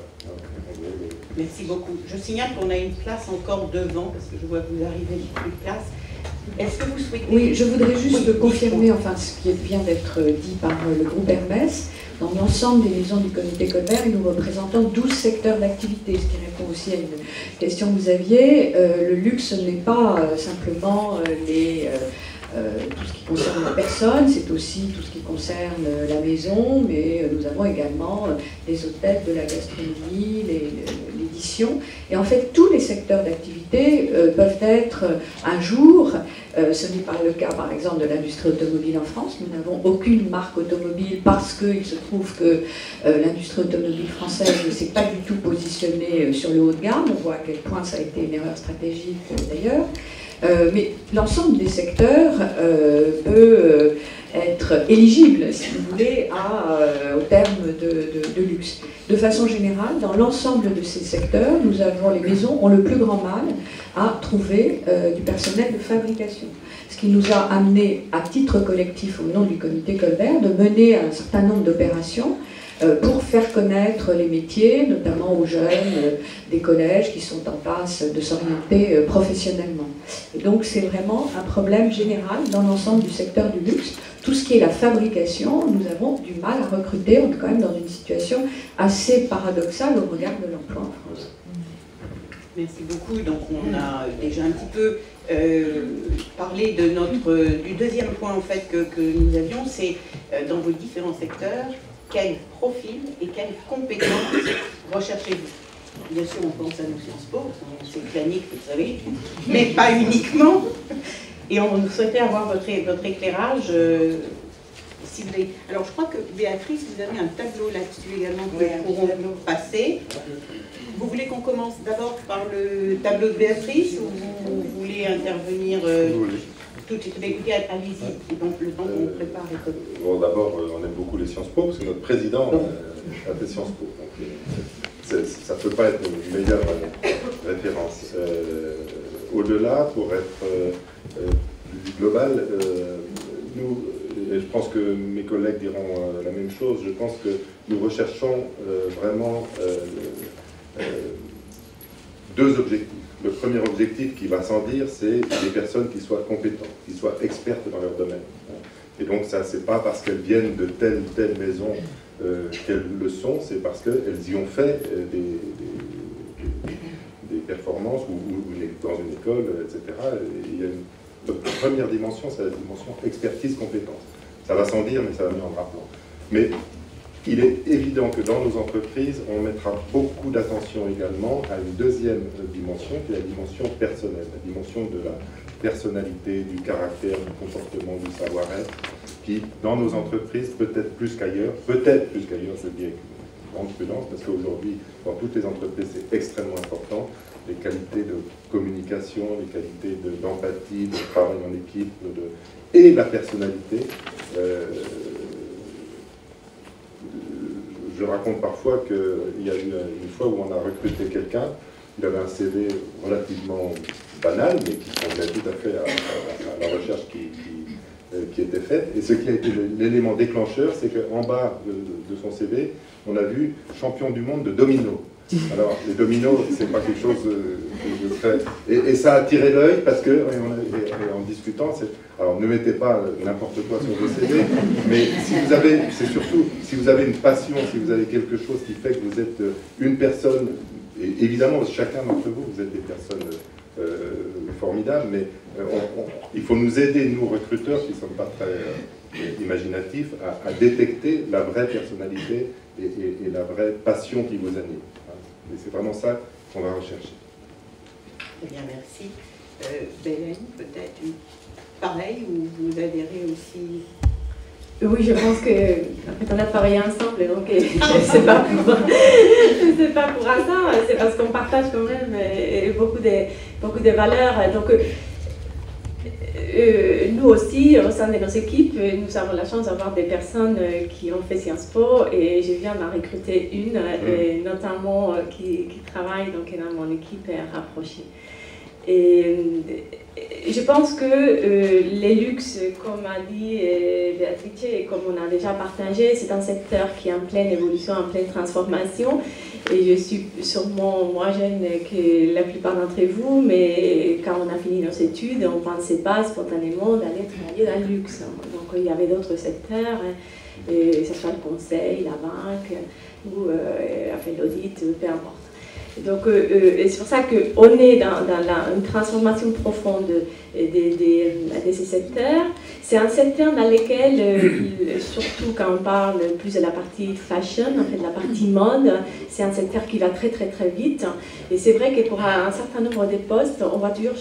Merci beaucoup. Je signale qu'on a une place encore devant, parce que je vois que vous arrivez sur une place. Est-ce que vous souhaitez... Oui, je voudrais juste confirmer enfin, ce qui vient d'être dit par le groupe Hermès. Dans l'ensemble des maisons du comité Colbert, nous représentons 12 secteurs d'activité, ce qui répond aussi à une question que vous aviez. Le luxe n'est pas simplement tout ce qui concerne la personne, c'est aussi tout ce qui concerne la maison, mais nous avons également les hôtels, de la gastronomie, l'édition. Et en fait, tous les secteurs d'activité peuvent être un jour, ce n'est pas le cas par exemple de l'industrie automobile en France, nous n'avons aucune marque automobile parce qu'il se trouve que l'industrie automobile française ne s'est pas du tout positionnée sur le haut de gamme, on voit à quel point ça a été une erreur stratégique d'ailleurs. Mais l'ensemble des secteurs peut être éligible, si vous voulez, au terme de luxe. De façon générale, dans l'ensemble de ces secteurs, les maisons ont le plus grand mal à trouver du personnel de fabrication. Ce qui nous a amené, à titre collectif, au nom du comité Colbert, de mener un certain nombre d'opérations pour faire connaître les métiers, notamment aux jeunes des collèges qui sont en passe de s'orienter professionnellement. Et donc c'est vraiment un problème général dans l'ensemble du secteur du luxe. Tout ce qui est la fabrication, nous avons du mal à recruter, on est quand même dans une situation assez paradoxale au regard de l'emploi en France. Merci beaucoup. Donc on a déjà un petit peu parlé du deuxième point en fait que nous avions, c'est dans vos différents secteurs, quel profil et quelles compétences recherchez-vous? Bien sûr, on pense à nos Sciences Po, c'est clanique, vous savez, mais pas uniquement. Et on souhaitait avoir votre éclairage, si vous voulez. Alors, je crois que, Béatrice, vous avez un tableau là-dessus également que nous pourrons passer. Vous voulez qu'on commence d'abord par le tableau de Béatrice ou vous voulez intervenir tout de suite? Écoutez, allez-y, donc le temps qu'on prépare. Bon, d'abord, on aime beaucoup les Sciences Po, parce que notre président a fait Sciences Po. Donc, ça ne peut pas être une meilleure référence. Au-delà, pour être plus global, nous, et je pense que mes collègues diront la même chose, je pense que nous recherchons vraiment deux objectifs. Le premier objectif qui va sans dire, c'est des personnes qui soient compétentes, qui soient expertes dans leur domaine. Et donc ça, c'est pas parce qu'elles viennent de telle ou telle maison qu'elles le sont, c'est parce qu'elles y ont fait des performances ou dans une école école, etc. Et il y a une première dimension, c'est la dimension expertise-compétence. Ça va sans dire, mais ça va mieux en rappelant. Mais il est évident que dans nos entreprises, on mettra beaucoup d'attention également à une deuxième dimension, qui est la dimension personnelle, la dimension de la personnalité, du caractère, du comportement, du savoir-être, qui, dans nos entreprises, peut-être plus qu'ailleurs, je le dis avec une grande prudence, parce qu'aujourd'hui, dans toutes les entreprises, c'est extrêmement important, les qualités de communication, les qualités d'empathie, de travail en équipe, et la personnalité. Je raconte parfois qu'il y a eu une fois où on a recruté quelqu'un, il avait un CV relativement banal, mais qui convenait tout à fait à la recherche qui était faite. Et ce qui a été l'élément déclencheur, c'est qu'en bas de son CV, on a vu champion du monde de domino. Alors, les dominos, c'est pas quelque chose de très... Et ça a attiré l'œil parce que, en discutant, alors ne mettez pas n'importe quoi sur vos CV, mais si vous avez, c'est surtout, si vous avez une passion, si vous avez quelque chose qui fait que vous êtes une personne, et évidemment, chacun d'entre vous, vous êtes des personnes formidables, mais il faut nous aider, nous, recruteurs, qui ne sommes pas très imaginatifs, à détecter la vraie personnalité et la vraie passion qui vous anime. Et c'est vraiment ça qu'on va rechercher. Très bien, merci. Bélène, peut-être pareil, ou vous adhérez aussi? Oui, je pense que en fait, on a travaillé ensemble, donc c'est pas pour hasard, c'est parce qu'on partage quand même beaucoup de valeurs. Donc, nous aussi, au sein de nos équipes, nous avons la chance d'avoir des personnes qui ont fait Sciences Po, et je viens d'en recruter une, notamment qui travaille donc, dans mon équipe rapprochée. Et je pense que les luxes, comme a dit Béatrice, et comme on a déjà partagé, c'est un secteur qui est en pleine évolution, en pleine transformation. Et je suis sûrement moins jeune que la plupart d'entre vous, mais quand on a fini nos études, on ne pensait pas spontanément d'aller travailler dans le luxe. Donc il y avait d'autres secteurs, que ce soit le conseil, la banque, ou l'audit, peu importe. Donc, c'est pour ça qu'on est dans une transformation profonde de ces secteurs. C'est un secteur dans lequel, surtout quand on parle plus de la partie fashion, en fait, de la partie mode, c'est un secteur qui va très très très vite. Et c'est vrai que pour un certain nombre de postes, on va toujours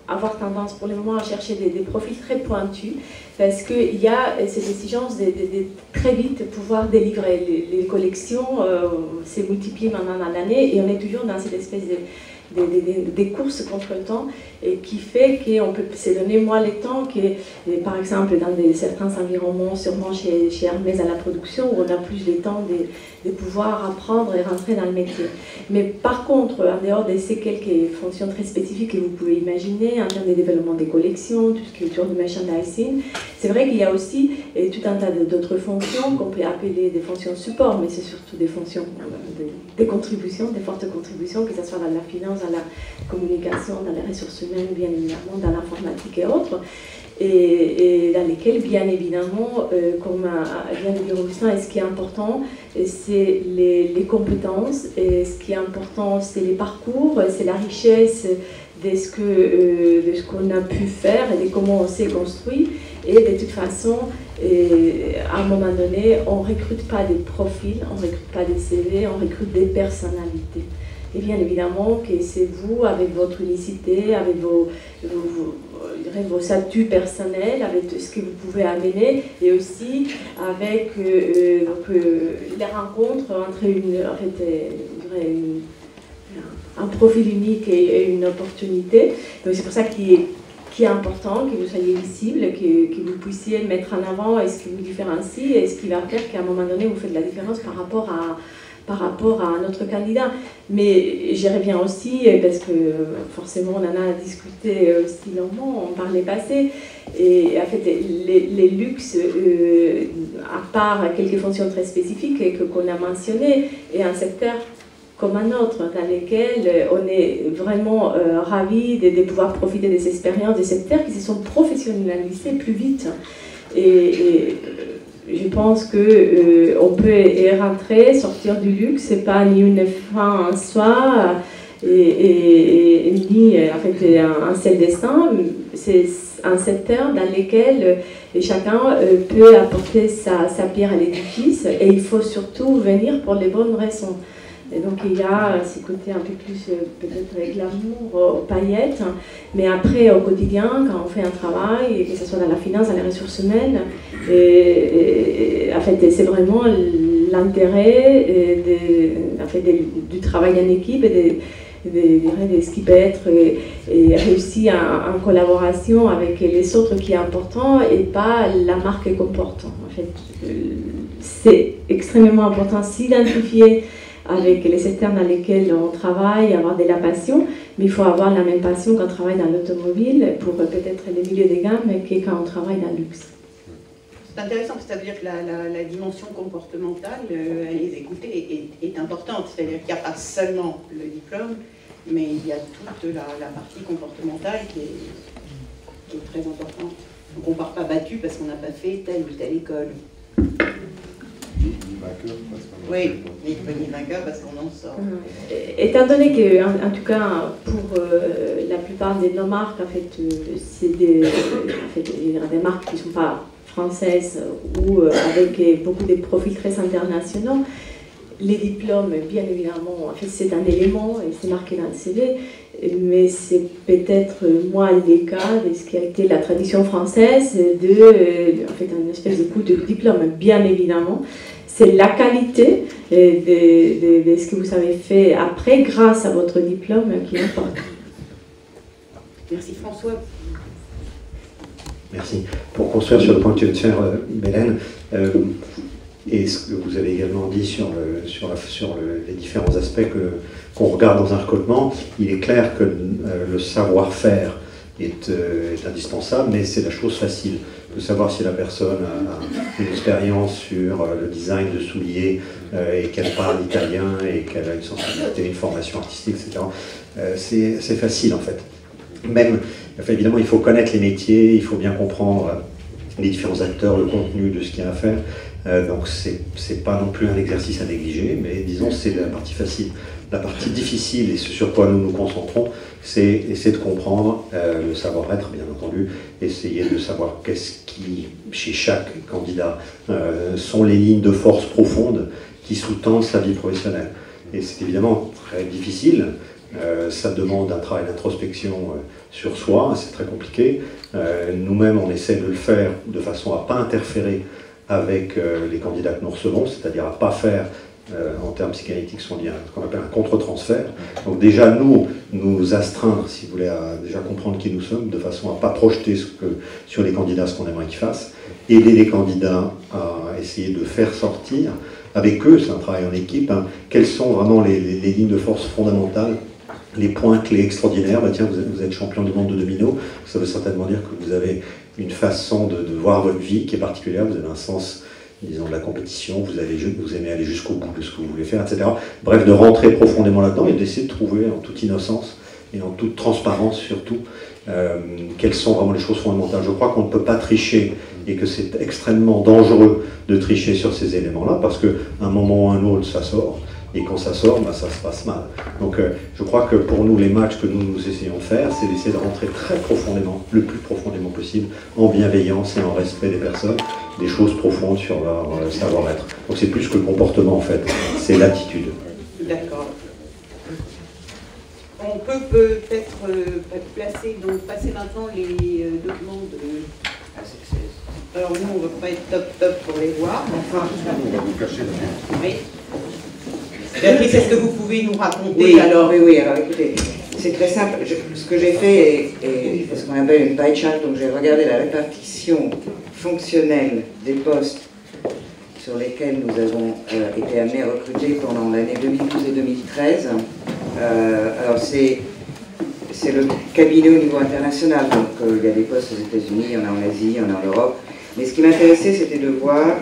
avoir tendance pour le moment à chercher des profils très pointus, parce qu'il y a cette exigence de très vite pouvoir délivrer. Les collections se multiplient maintenant dans l'année, et on est toujours dans cette espèce des courses contre le temps, et qui fait qu'on peut se donner moins le temps que, par exemple, dans certains environnements, sûrement chez Hermès à la production, où on a plus de temps de pouvoir apprendre et rentrer dans le métier. Mais par contre, en dehors de ces quelques fonctions très spécifiques que vous pouvez imaginer, en termes de développement des collections, tout ce qui est autour du merchandising, c'est vrai qu'il y a aussi tout un tas d'autres fonctions qu'on peut appeler des fonctions support, mais c'est surtout des fonctions des contributions, des fortes contributions, que ce soit dans la finance, dans la communication, dans les ressources humaines, bien évidemment, dans l'informatique et autres, et dans lesquelles, bien évidemment, comme vient de dire Augustin, et ce qui est important, c'est les compétences, et ce qui est important, c'est les parcours, c'est la richesse de ce qu'on a pu faire et de comment on s'est construit. Et de toute façon, à un moment donné, on ne recrute pas des profils, on ne recrute pas des CV, on recrute des personnalités. Et bien évidemment que c'est vous, avec votre unicité, avec vos statuts personnels, avec ce que vous pouvez amener, et aussi avec les rencontres entre un profil unique et une opportunité. Donc c'est pour ça qu'il est important que vous soyez visible, que vous puissiez mettre en avant ce qui vous différencie et ce qui va faire qu'à un moment donné vous faites la différence par rapport à notre candidat. Mais j'y reviens aussi, parce que forcément on en a discuté aussi longuement par les passés, et en fait les luxes, à part quelques fonctions très spécifiques qu'on a mentionnées, et un secteur comme un autre, dans lequel on est vraiment ravis de pouvoir profiter des expériences des secteurs qui se sont professionnalisés plus vite. Et je pense qu'on peut y rentrer, sortir du luxe, c'est pas ni une fin en soi, et ni en fait un seul destin. C'est un secteur dans lequel chacun peut apporter sa pierre à l'édifice, et il faut surtout venir pour les bonnes raisons. Et donc il y a ce côté un peu plus peut-être glamour, paillettes, mais après au quotidien, quand on fait un travail, que ce soit dans la finance, dans les ressources humaines, en fait c'est vraiment l'intérêt en fait, du travail en équipe et de ce qui peut être réussi en collaboration avec les autres qui est important, et pas la marque qu'on porte. En fait, c'est extrêmement important s'identifier avec les secteurs dans lesquels on travaille, avoir de la passion, mais il faut avoir la même passion quand on travaille dans l'automobile pour peut-être les milieux de gamme que quand on travaille dans le luxe. C'est intéressant, parce que ça veut dire que la dimension comportementale, à les écouter, est importante. C'est-à-dire qu'il n'y a pas seulement le diplôme, mais il y a toute la partie comportementale qui est très importante. Donc on ne part pas battu parce qu'on n'a pas fait telle ou telle école. Oui, ni vainqueur parce qu'on en sort. Étant donné que, en tout cas, pour la plupart de nos marques, en fait, c'est des marques qui ne sont pas françaises ou avec beaucoup de profils très internationaux, les diplômes, bien évidemment, en fait, c'est un élément et c'est marqué dans le CV, mais c'est peut-être moins le cas de ce qui a été la tradition française en fait, une espèce de coup de diplôme, bien évidemment. C'est la qualité de ce que vous avez fait après, grâce à votre diplôme, qui importe. Merci François. Merci. Pour construire sur le point que tu viens de faire, Bélène, et ce que vous avez également dit sur les différents aspects qu'on regarde dans un recrutement, il est clair que le savoir-faire est indispensable, mais c'est la chose facile de savoir si la personne a une expérience sur le design de souliers et qu'elle parle italien et qu'elle a une sensibilité, une formation artistique, etc. C'est facile en fait. Même, enfin, évidemment, il faut connaître les métiers, il faut bien comprendre les différents acteurs, le contenu de ce qu'il y a à faire. Donc c'est pas non plus un exercice à négliger, mais disons c'est la partie facile. La partie difficile, et ce sur quoi nous nous concentrons, c'est essayer de comprendre le savoir-être, bien entendu, essayer de savoir qu'est-ce qui, chez chaque candidat, sont les lignes de force profondes qui sous-tendent sa vie professionnelle. Et c'est évidemment très difficile, ça demande un travail d'introspection sur soi, c'est très compliqué. Nous-mêmes, on essaie de le faire de façon à ne pas interférer avec les candidats que nous recevons, c'est-à-dire à ne pas faire, en termes psychanalytiques, ce qu'on appelle un contre-transfert. Donc déjà, nous astreindre, si vous voulez, à déjà comprendre qui nous sommes, de façon à ne pas projeter sur les candidats ce qu'on aimerait qu'ils fassent, aider les candidats à essayer de faire sortir, avec eux, c'est un travail en équipe, hein, quelles sont vraiment les lignes de force fondamentales, les points clés extraordinaires. Bah tiens, vous êtes champion du monde de domino, ça veut certainement dire que vous avez une façon de voir votre vie qui est particulière, vous avez un sens, disons, de la compétition, vous aimez aller jusqu'au bout de ce que vous voulez faire, etc. Bref, de rentrer profondément là-dedans et d'essayer de trouver en toute innocence et en toute transparence surtout, quelles sont vraiment les choses fondamentales. Je crois qu'on ne peut pas tricher et que c'est extrêmement dangereux de tricher sur ces éléments-là parce qu'à un moment ou à un autre, ça sort. Et quand ça sort, bah, ça se passe mal. Donc je crois que pour nous, les matchs que nous essayons de faire, c'est d'essayer de rentrer très profondément, le plus profondément possible, en bienveillance et en respect des personnes, des choses profondes sur leur savoir-être. Donc c'est plus que le comportement en fait, c'est l'attitude. D'accord. On peut peut-être passer maintenant les documents de Success. Alors nous, on ne va pas être top pour les voir, mais enfin... On va vous cacher la oui. Béatrice, est-ce que vous pouvez nous raconter? Oui, alors écoutez, c'est très simple. Ce que j'ai fait est ce qu'on appelle une pie chart, donc j'ai regardé la répartition fonctionnelle des postes sur lesquels nous avons été amenés à recruter pendant l'année 2012 et 2013. Alors c'est le cabinet au niveau international, donc il y a des postes aux États-Unis, il y en a en Asie, il y en a en Europe. Mais ce qui m'intéressait, c'était de voir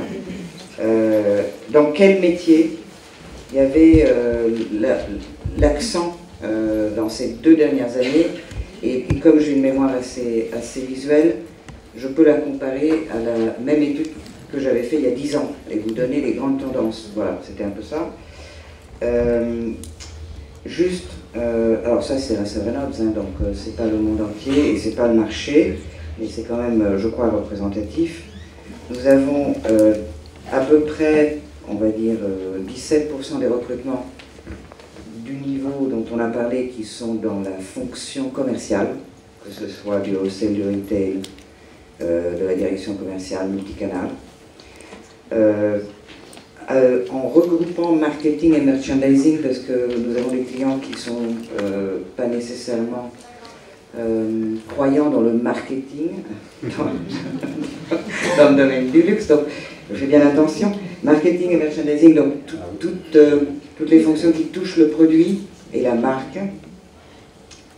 dans quel métier il y avait l'accent dans ces 2 dernières années, et comme j'ai une mémoire assez visuelle, je peux la comparer à la même étude que j'avais fait il y a 10 ans, et vous donner les grandes tendances. Voilà, c'était un peu ça. Juste alors ça c'est Russell Reynolds, hein, donc c'est pas le monde entier et c'est pas le marché, mais c'est quand même, je crois, représentatif. Nous avons à peu près, on va dire, 17% des recrutements du niveau dont on a parlé qui sont dans la fonction commerciale, que ce soit du wholesale, du retail, de la direction commerciale, multicanal. En regroupant marketing et merchandising, parce que nous avons des clients qui ne sont pas nécessairement croyants dans le marketing, dans le domaine du luxe, donc je fais bien attention. Marketing et merchandising, donc toutes les fonctions qui touchent le produit et la marque,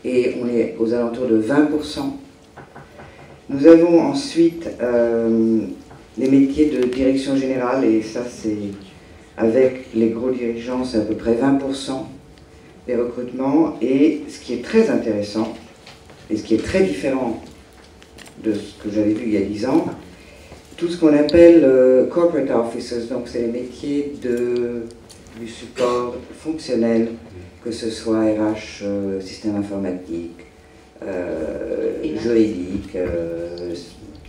et on est aux alentours de 20%. Nous avons ensuite les métiers de direction générale, et ça c'est avec les gros dirigeants, c'est à peu près 20% des recrutements. Et ce qui est très intéressant, et ce qui est très différent de ce que j'avais vu il y a 10 ans, tout ce qu'on appelle corporate officers, donc c'est les métiers du support fonctionnel, que ce soit RH, système informatique, juridique,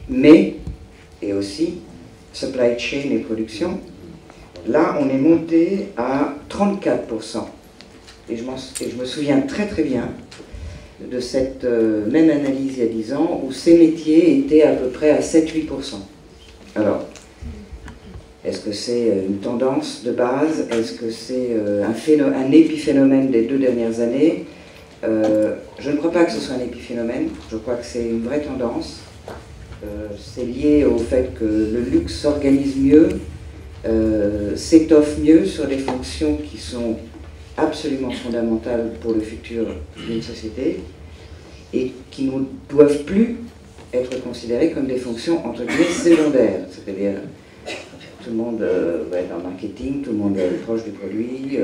mais et aussi supply chain et production. Là, on est monté à 34%. Et je me souviens très très bien de cette même analyse il y a 10 ans, où ces métiers étaient à peu près à 7-8%. Alors, est-ce que c'est une tendance de base? Est-ce que c'est un épiphénomène des 2 dernières années? Je ne crois pas que ce soit un épiphénomène, je crois que c'est une vraie tendance. C'est lié au fait que le luxe s'organise mieux, s'étoffe mieux sur des fonctions qui sont absolument fondamentales pour le futur d'une société et qui ne doivent plus être considérées comme des fonctions entre guillemets secondaires. C'est-à-dire, tout le monde va être en marketing, tout le monde va être proche du produit,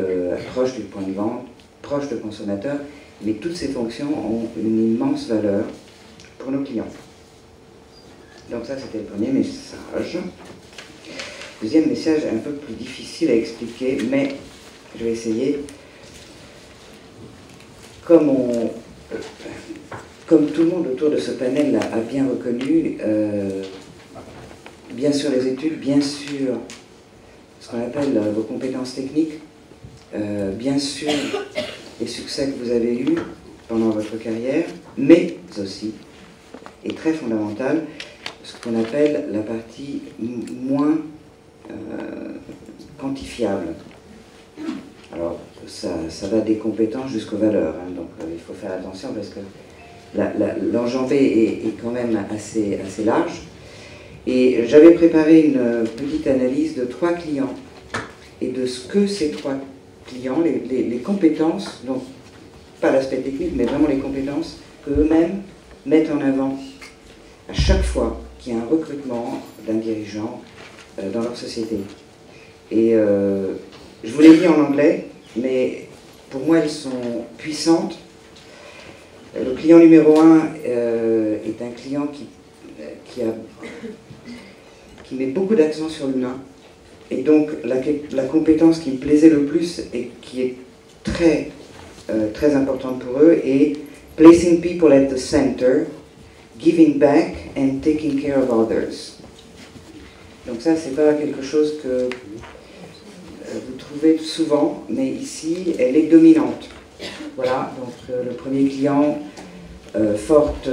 proche du point de vente, proche du consommateur, mais toutes ces fonctions ont une immense valeur pour nos clients. Donc ça, c'était le premier message. Deuxième message, un peu plus difficile à expliquer, mais je vais essayer. Comme tout le monde autour de ce panel a bien reconnu, bien sûr les études, bien sûr ce qu'on appelle vos compétences techniques, bien sûr les succès que vous avez eus pendant votre carrière, mais aussi, et très fondamental, ce qu'on appelle la partie moins quantifiable. Alors, ça va des compétences jusqu'aux valeurs, hein, donc il faut faire attention parce que l'enjambée est quand même assez large. Et j'avais préparé une petite analyse de 3 clients et de ce que ces 3 clients, les compétences, donc pas l'aspect technique, mais vraiment les compétences qu'eux-mêmes mettent en avant à chaque fois qu'il y a un recrutement d'un dirigeant dans leur société. Et je vous l'ai dit en anglais, mais pour moi elles sont puissantes. Le client numéro 1 est un client qui met beaucoup d'accent sur l'humain. Et donc la compétence qui me plaisait le plus et qui est très, très importante pour eux est placing people at the center, giving back and taking care of others. Donc ça, c'est pas quelque chose que vous trouvez souvent, mais ici, elle est dominante. Voilà, donc le premier client, forte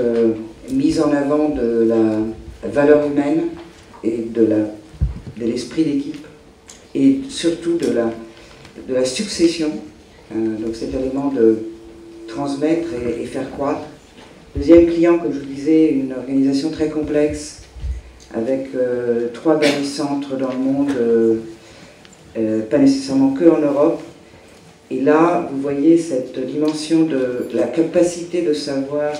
mise en avant de la valeur humaine et de l'esprit d'équipe, et surtout de la succession, donc cet élément de transmettre et faire croître. Deuxième client, comme je vous disais, une organisation très complexe, avec 3 barycentres dans le monde, pas nécessairement que en Europe. Et là, vous voyez cette dimension de la capacité de savoir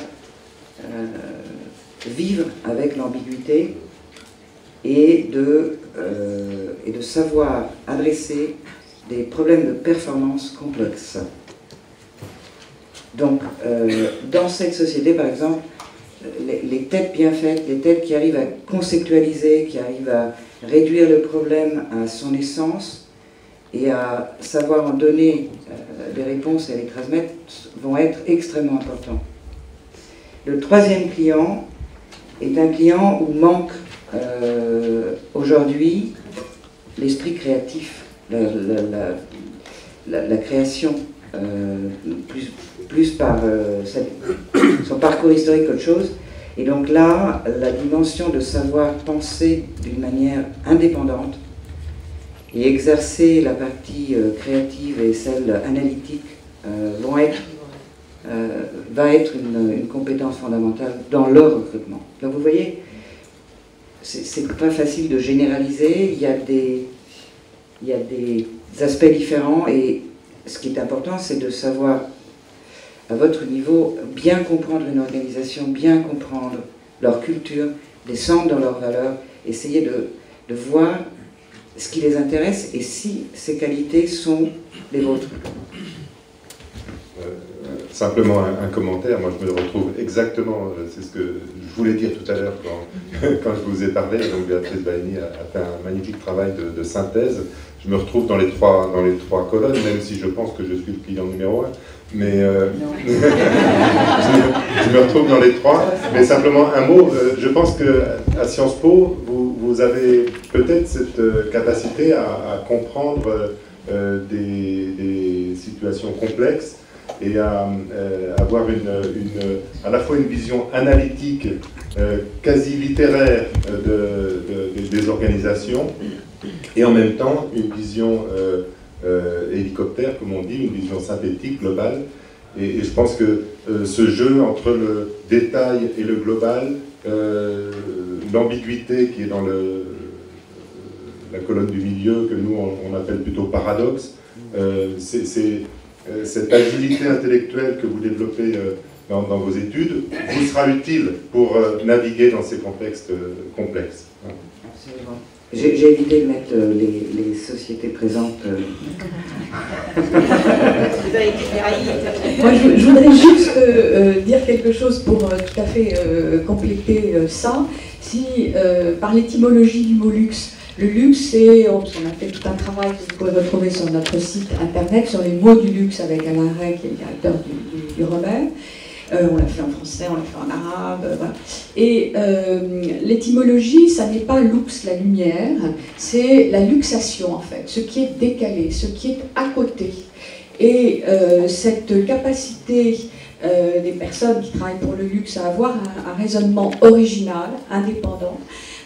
vivre avec l'ambiguïté et de savoir adresser des problèmes de performance complexes. Donc, dans cette société, par exemple, les têtes bien faites, les têtes qui arrivent à conceptualiser, qui arrivent à réduire le problème à son essence et à savoir en donner des réponses et les transmettre vont être extrêmement importants. Le troisième client est un client où manque aujourd'hui l'esprit créatif, la création, plus par son parcours historique qu'autre chose. Et donc là, la dimension de savoir penser d'une manière indépendante et exercer la partie créative et celle analytique va être une compétence fondamentale dans leur recrutement. Donc vous voyez, c'est pas facile de généraliser, il y a des aspects différents, et ce qui est important, c'est de savoir, à votre niveau, bien comprendre une organisation, bien comprendre leur culture, descendre dans leurs valeurs, essayer de voir ce qui les intéresse et si ces qualités sont les vôtres. Simplement un commentaire, moi je me retrouve exactement, c'est ce que je voulais dire tout à l'heure quand je vous ai parlé. Donc Béatrice Valigny a fait un magnifique travail de synthèse. Je me retrouve dans les trois colonnes, même si je pense que je suis le client numéro 1. Mais je me retrouve dans les trois. Mais simplement un mot, je pense qu'à Sciences Po, vous avez peut-être cette capacité à comprendre des situations complexes et à avoir à la fois une vision analytique, quasi littéraire des organisations, et en même temps une vision hélicoptère, comme on dit, une vision synthétique, globale. Et je pense que ce jeu entre le détail et le global, l'ambiguïté qui est dans la colonne du milieu, que nous on appelle plutôt paradoxe, c'est cette agilité intellectuelle que vous développez dans vos études vous sera utile pour naviguer dans ces contextes complexes. Absolument. J'ai évité de mettre les sociétés présentes. Moi, je voudrais juste dire quelque chose pour tout à fait compléter ça. Si, par l'étymologie du mot luxe, le luxe, on a fait tout un travail que vous pouvez retrouver sur notre site internet sur les mots du luxe avec Alain Rey, qui est le directeur du Remède. On l'a fait en français, on l'a fait en arabe, voilà. Et l'étymologie, ça n'est pas lux, la lumière, c'est la luxation en fait, ce qui est décalé, ce qui est à côté. Et cette capacité des personnes qui travaillent pour le luxe à avoir un raisonnement original, indépendant,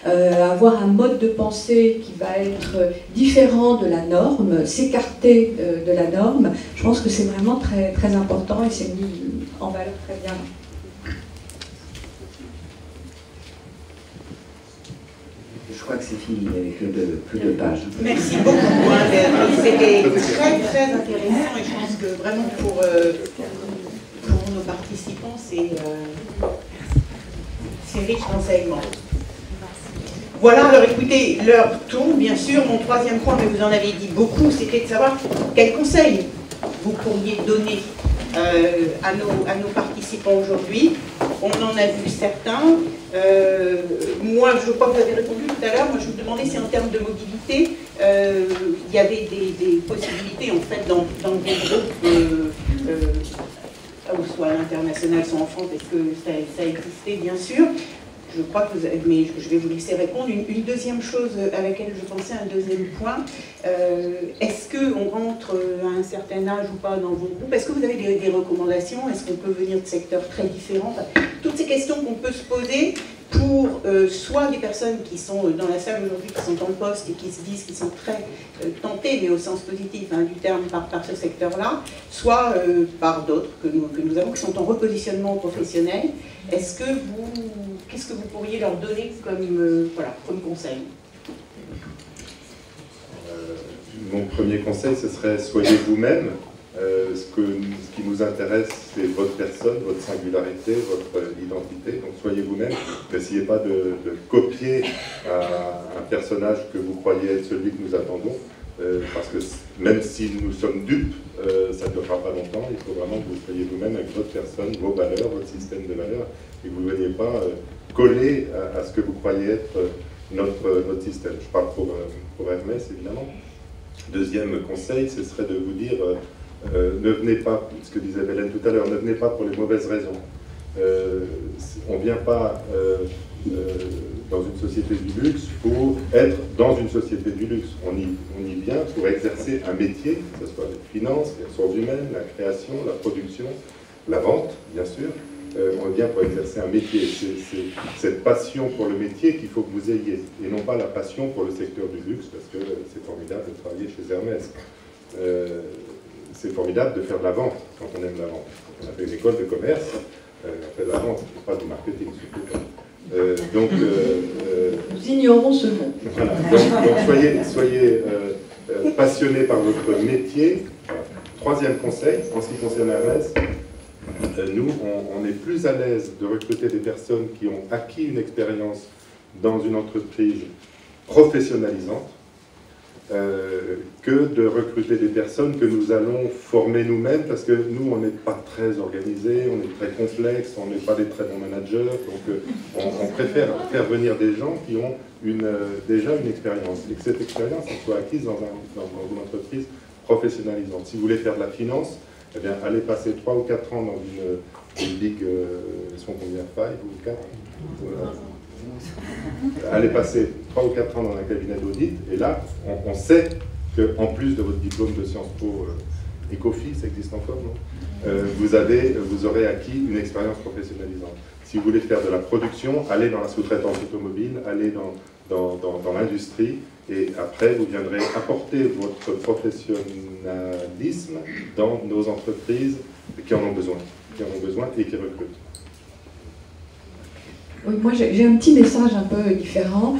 avoir un mode de pensée qui va être différent de la norme, s'écarter de la norme, je pense que c'est vraiment très, très important et c'est mis en valeur très bien. Je crois que c'est fini, il n'y avait que deux pages. Merci beaucoup, Béatrice. C'était très très intéressant et je pense que vraiment pour nos participants, c'est riche d'enseignements. Voilà, alors écoutez, l'heure tourne, bien sûr. Mon troisième point, mais vous en avez dit beaucoup, c'était de savoir quels conseils vous pourriez donner à nos participants aujourd'hui. On en a vu certains. Moi, je crois que vous avez répondu tout à l'heure. Moi, je vous demandais si en termes de mobilité, il y avait des possibilités, en fait, dans vos groupes, soit à l'international, soit en France, est-ce que ça existait, bien sûr. Je crois que vous avez, mais je vais vous laisser répondre. Une deuxième chose à laquelle je pensais, un deuxième point, est-ce qu'on rentre à un certain âge ou pas dans vos groupes? Est-ce que vous avez des recommandations? Est-ce qu'on peut venir de secteurs très différents? Enfin, toutes ces questions qu'on peut se poser pour soit des personnes qui sont dans la salle aujourd'hui, qui sont en poste et qui se disent qu'ils sont très tentés, mais au sens positif du terme, par ce secteur-là, soit par d'autres que nous avons, qui sont en repositionnement professionnel. Qu'est-ce que vous pourriez leur donner comme conseil? Mon premier conseil, ce serait soyez vous-même. Ce qui nous intéresse, c'est votre personne, votre singularité, votre identité. Donc soyez vous-même. N'essayez pas de copier un personnage que vous croyez être celui que nous attendons. Parce que même si nous sommes dupes, ça ne durera pas longtemps. Il faut vraiment que vous soyez vous-même avec votre personne, vos valeurs, votre système de valeurs, et que vous ne veniez pas coller à ce que vous croyez être notre système. Je parle pour Hermès, évidemment. Deuxième conseil, ce serait de vous dire, ne venez pas, ce que disait Bélène tout à l'heure, ne venez pas pour les mauvaises raisons. On ne vient pas dans une société du luxe pour être dans une société du luxe. On y vient pour exercer un métier, que ce soit les finances, les ressources humaines, la création, la production, la vente, bien sûr. On vient pour exercer un métier. C'est cette passion pour le métier qu'il faut que vous ayez, et non pas la passion pour le secteur du luxe, parce que c'est formidable de travailler chez Hermès. C'est formidable de faire de la vente, quand on aime la vente. On a fait une école de commerce, on fait de la vente, pas du marketing, surtout pas. Nous ignorons ce mot. Voilà. Donc soyez passionnés par votre métier. Voilà. Troisième conseil, en ce qui concerne Hermès, nous, on est plus à l'aise de recruter des personnes qui ont acquis une expérience dans une entreprise professionnalisante que de recruter des personnes que nous allons former nous-mêmes, parce que nous, on n'est pas très organisés, on est très complexe, on n'est pas des très bons managers, donc on préfère faire venir des gens qui ont déjà une expérience, et que cette expérience soit acquise dans une entreprise professionnalisante. Si vous voulez faire de la finance, eh bien, allez passer 3 ou 4 ans dans une big, ils sont combien, 5 ou 4 allez passer 3 ou 4 ans dans un cabinet d'audit, et là, on sait qu'en plus de votre diplôme de Sciences Po Ecofi, ça existe encore, non vous aurez acquis une expérience professionnalisante. Si vous voulez faire de la production, allez dans la sous-traitance automobile, allez dans l'industrie, et après, vous viendrez apporter votre professionnalisme dans nos entreprises qui en ont besoin et qui recrutent. Oui, moi j'ai un petit message un peu différent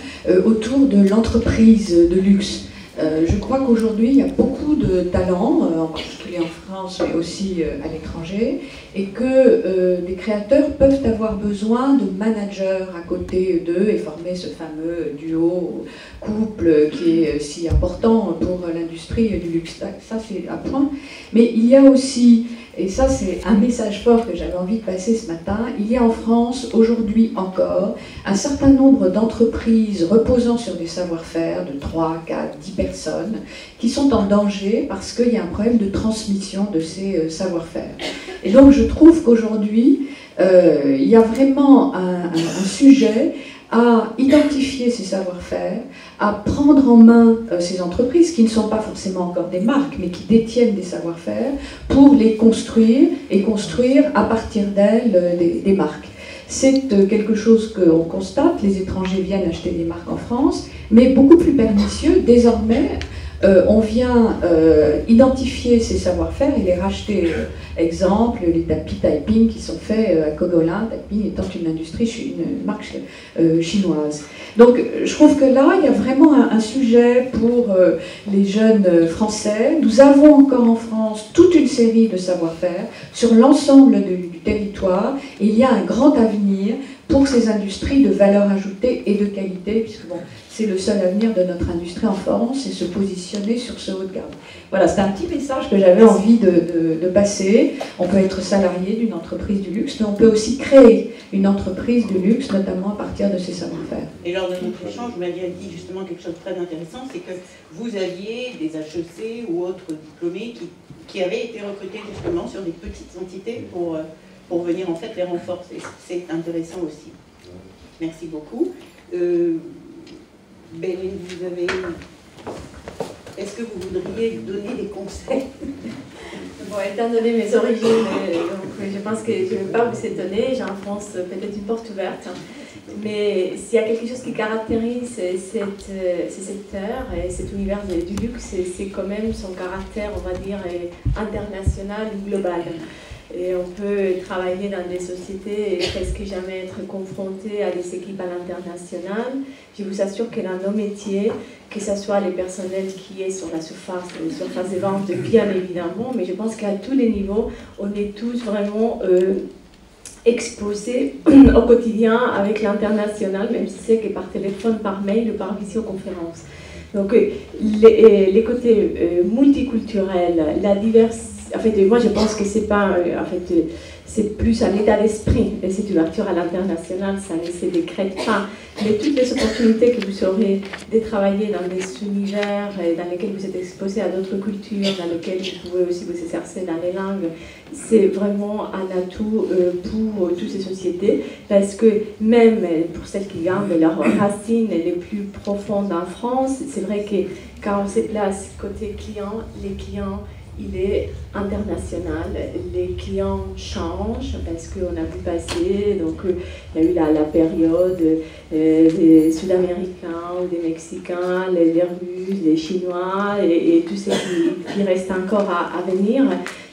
autour de l'entreprise de luxe. Je crois qu'aujourd'hui il y a beaucoup de talents, en particulier en France mais aussi à l'étranger, et que des créateurs peuvent avoir besoin de managers à côté d'eux et former ce fameux duo, couple qui est si important pour l'industrie du luxe. Ça c'est un point. Mais il y a aussi, et ça c'est un message fort que j'avais envie de passer ce matin, il y a en France aujourd'hui encore un certain nombre d'entreprises reposant sur des savoir-faire de 3, 4, 10 personnes qui sont en danger parce qu'il y a un problème de transmission de ces savoir-faire. Et donc je trouve qu'aujourd'hui il y a vraiment un sujet à identifier ces savoir-faire, à prendre en main ces entreprises qui ne sont pas forcément encore des marques, mais qui détiennent des savoir-faire, pour les construire et construire à partir d'elles des marques. C'est quelque chose qu'on constate, les étrangers viennent acheter des marques en France, mais beaucoup plus pernicieux, désormais, on vient identifier ces savoir-faire et les racheter. Exemple, les tapis Taiping qui sont faits à Cogolin, Taiping étant une marque chinoise. Donc je trouve que là, il y a vraiment un sujet pour les jeunes Français. Nous avons encore en France toute une série de savoir-faire sur l'ensemble du territoire, et il y a un grand avenir pour ces industries de valeur ajoutée et de qualité, puisque bon, c'est le seul avenir de notre industrie en France, c'est se positionner sur ce haut de gamme. Voilà, c'est un petit message que j'avais envie de passer. On peut être salarié d'une entreprise du luxe, mais on peut aussi créer une entreprise du luxe, notamment à partir de ses savoir-faire. Et lors de notre échange, vous m'aviez dit justement quelque chose de très intéressant, c'est que vous aviez des HEC ou autres diplômés qui avaient été recrutés justement sur des petites entités pour venir en fait les renforcer. C'est intéressant aussi. Merci beaucoup. Bélène, vous avez... Est-ce que vous voudriez donner des conseils? Bon, étant donné mes origines, donc, je pense que je ne vais pas vous étonner, j'enfonce peut-être une porte ouverte. Mais s'il y a quelque chose qui caractérise ces secteurs et cet univers du luxe, c'est quand même son caractère, on va dire, international ou global. Et on peut travailler dans des sociétés et presque jamais être confronté à des équipes à l'international. Je vous assure que dans nos métiers, que ce soit les personnels qui est sur la surface des ventes, bien évidemment, mais je pense qu'à tous les niveaux, on est tous vraiment exposés au quotidien avec l'international, même si c'est que par téléphone, par mail ou par visioconférence. Donc les côtés multiculturels, la diversité, en fait, moi je pense que c'est pas, en fait, c'est plus un état d'esprit, et cette ouverture à l'international, ça ne se décrète pas. Mais toutes les opportunités que vous aurez de travailler dans des univers dans lesquels vous êtes exposé à d'autres cultures, dans lesquels vous pouvez aussi vous exercer dans les langues, c'est vraiment un atout pour toutes ces sociétés, parce que même pour celles qui gardent leurs racines les plus profondes en France, c'est vrai que quand on se place côté client, les clients, il est international, les clients changent parce qu'on a vu passer, donc il y a eu la période des Sud-Américains ou des Mexicains, les Russes, les Chinois et tout ce qui reste encore à venir.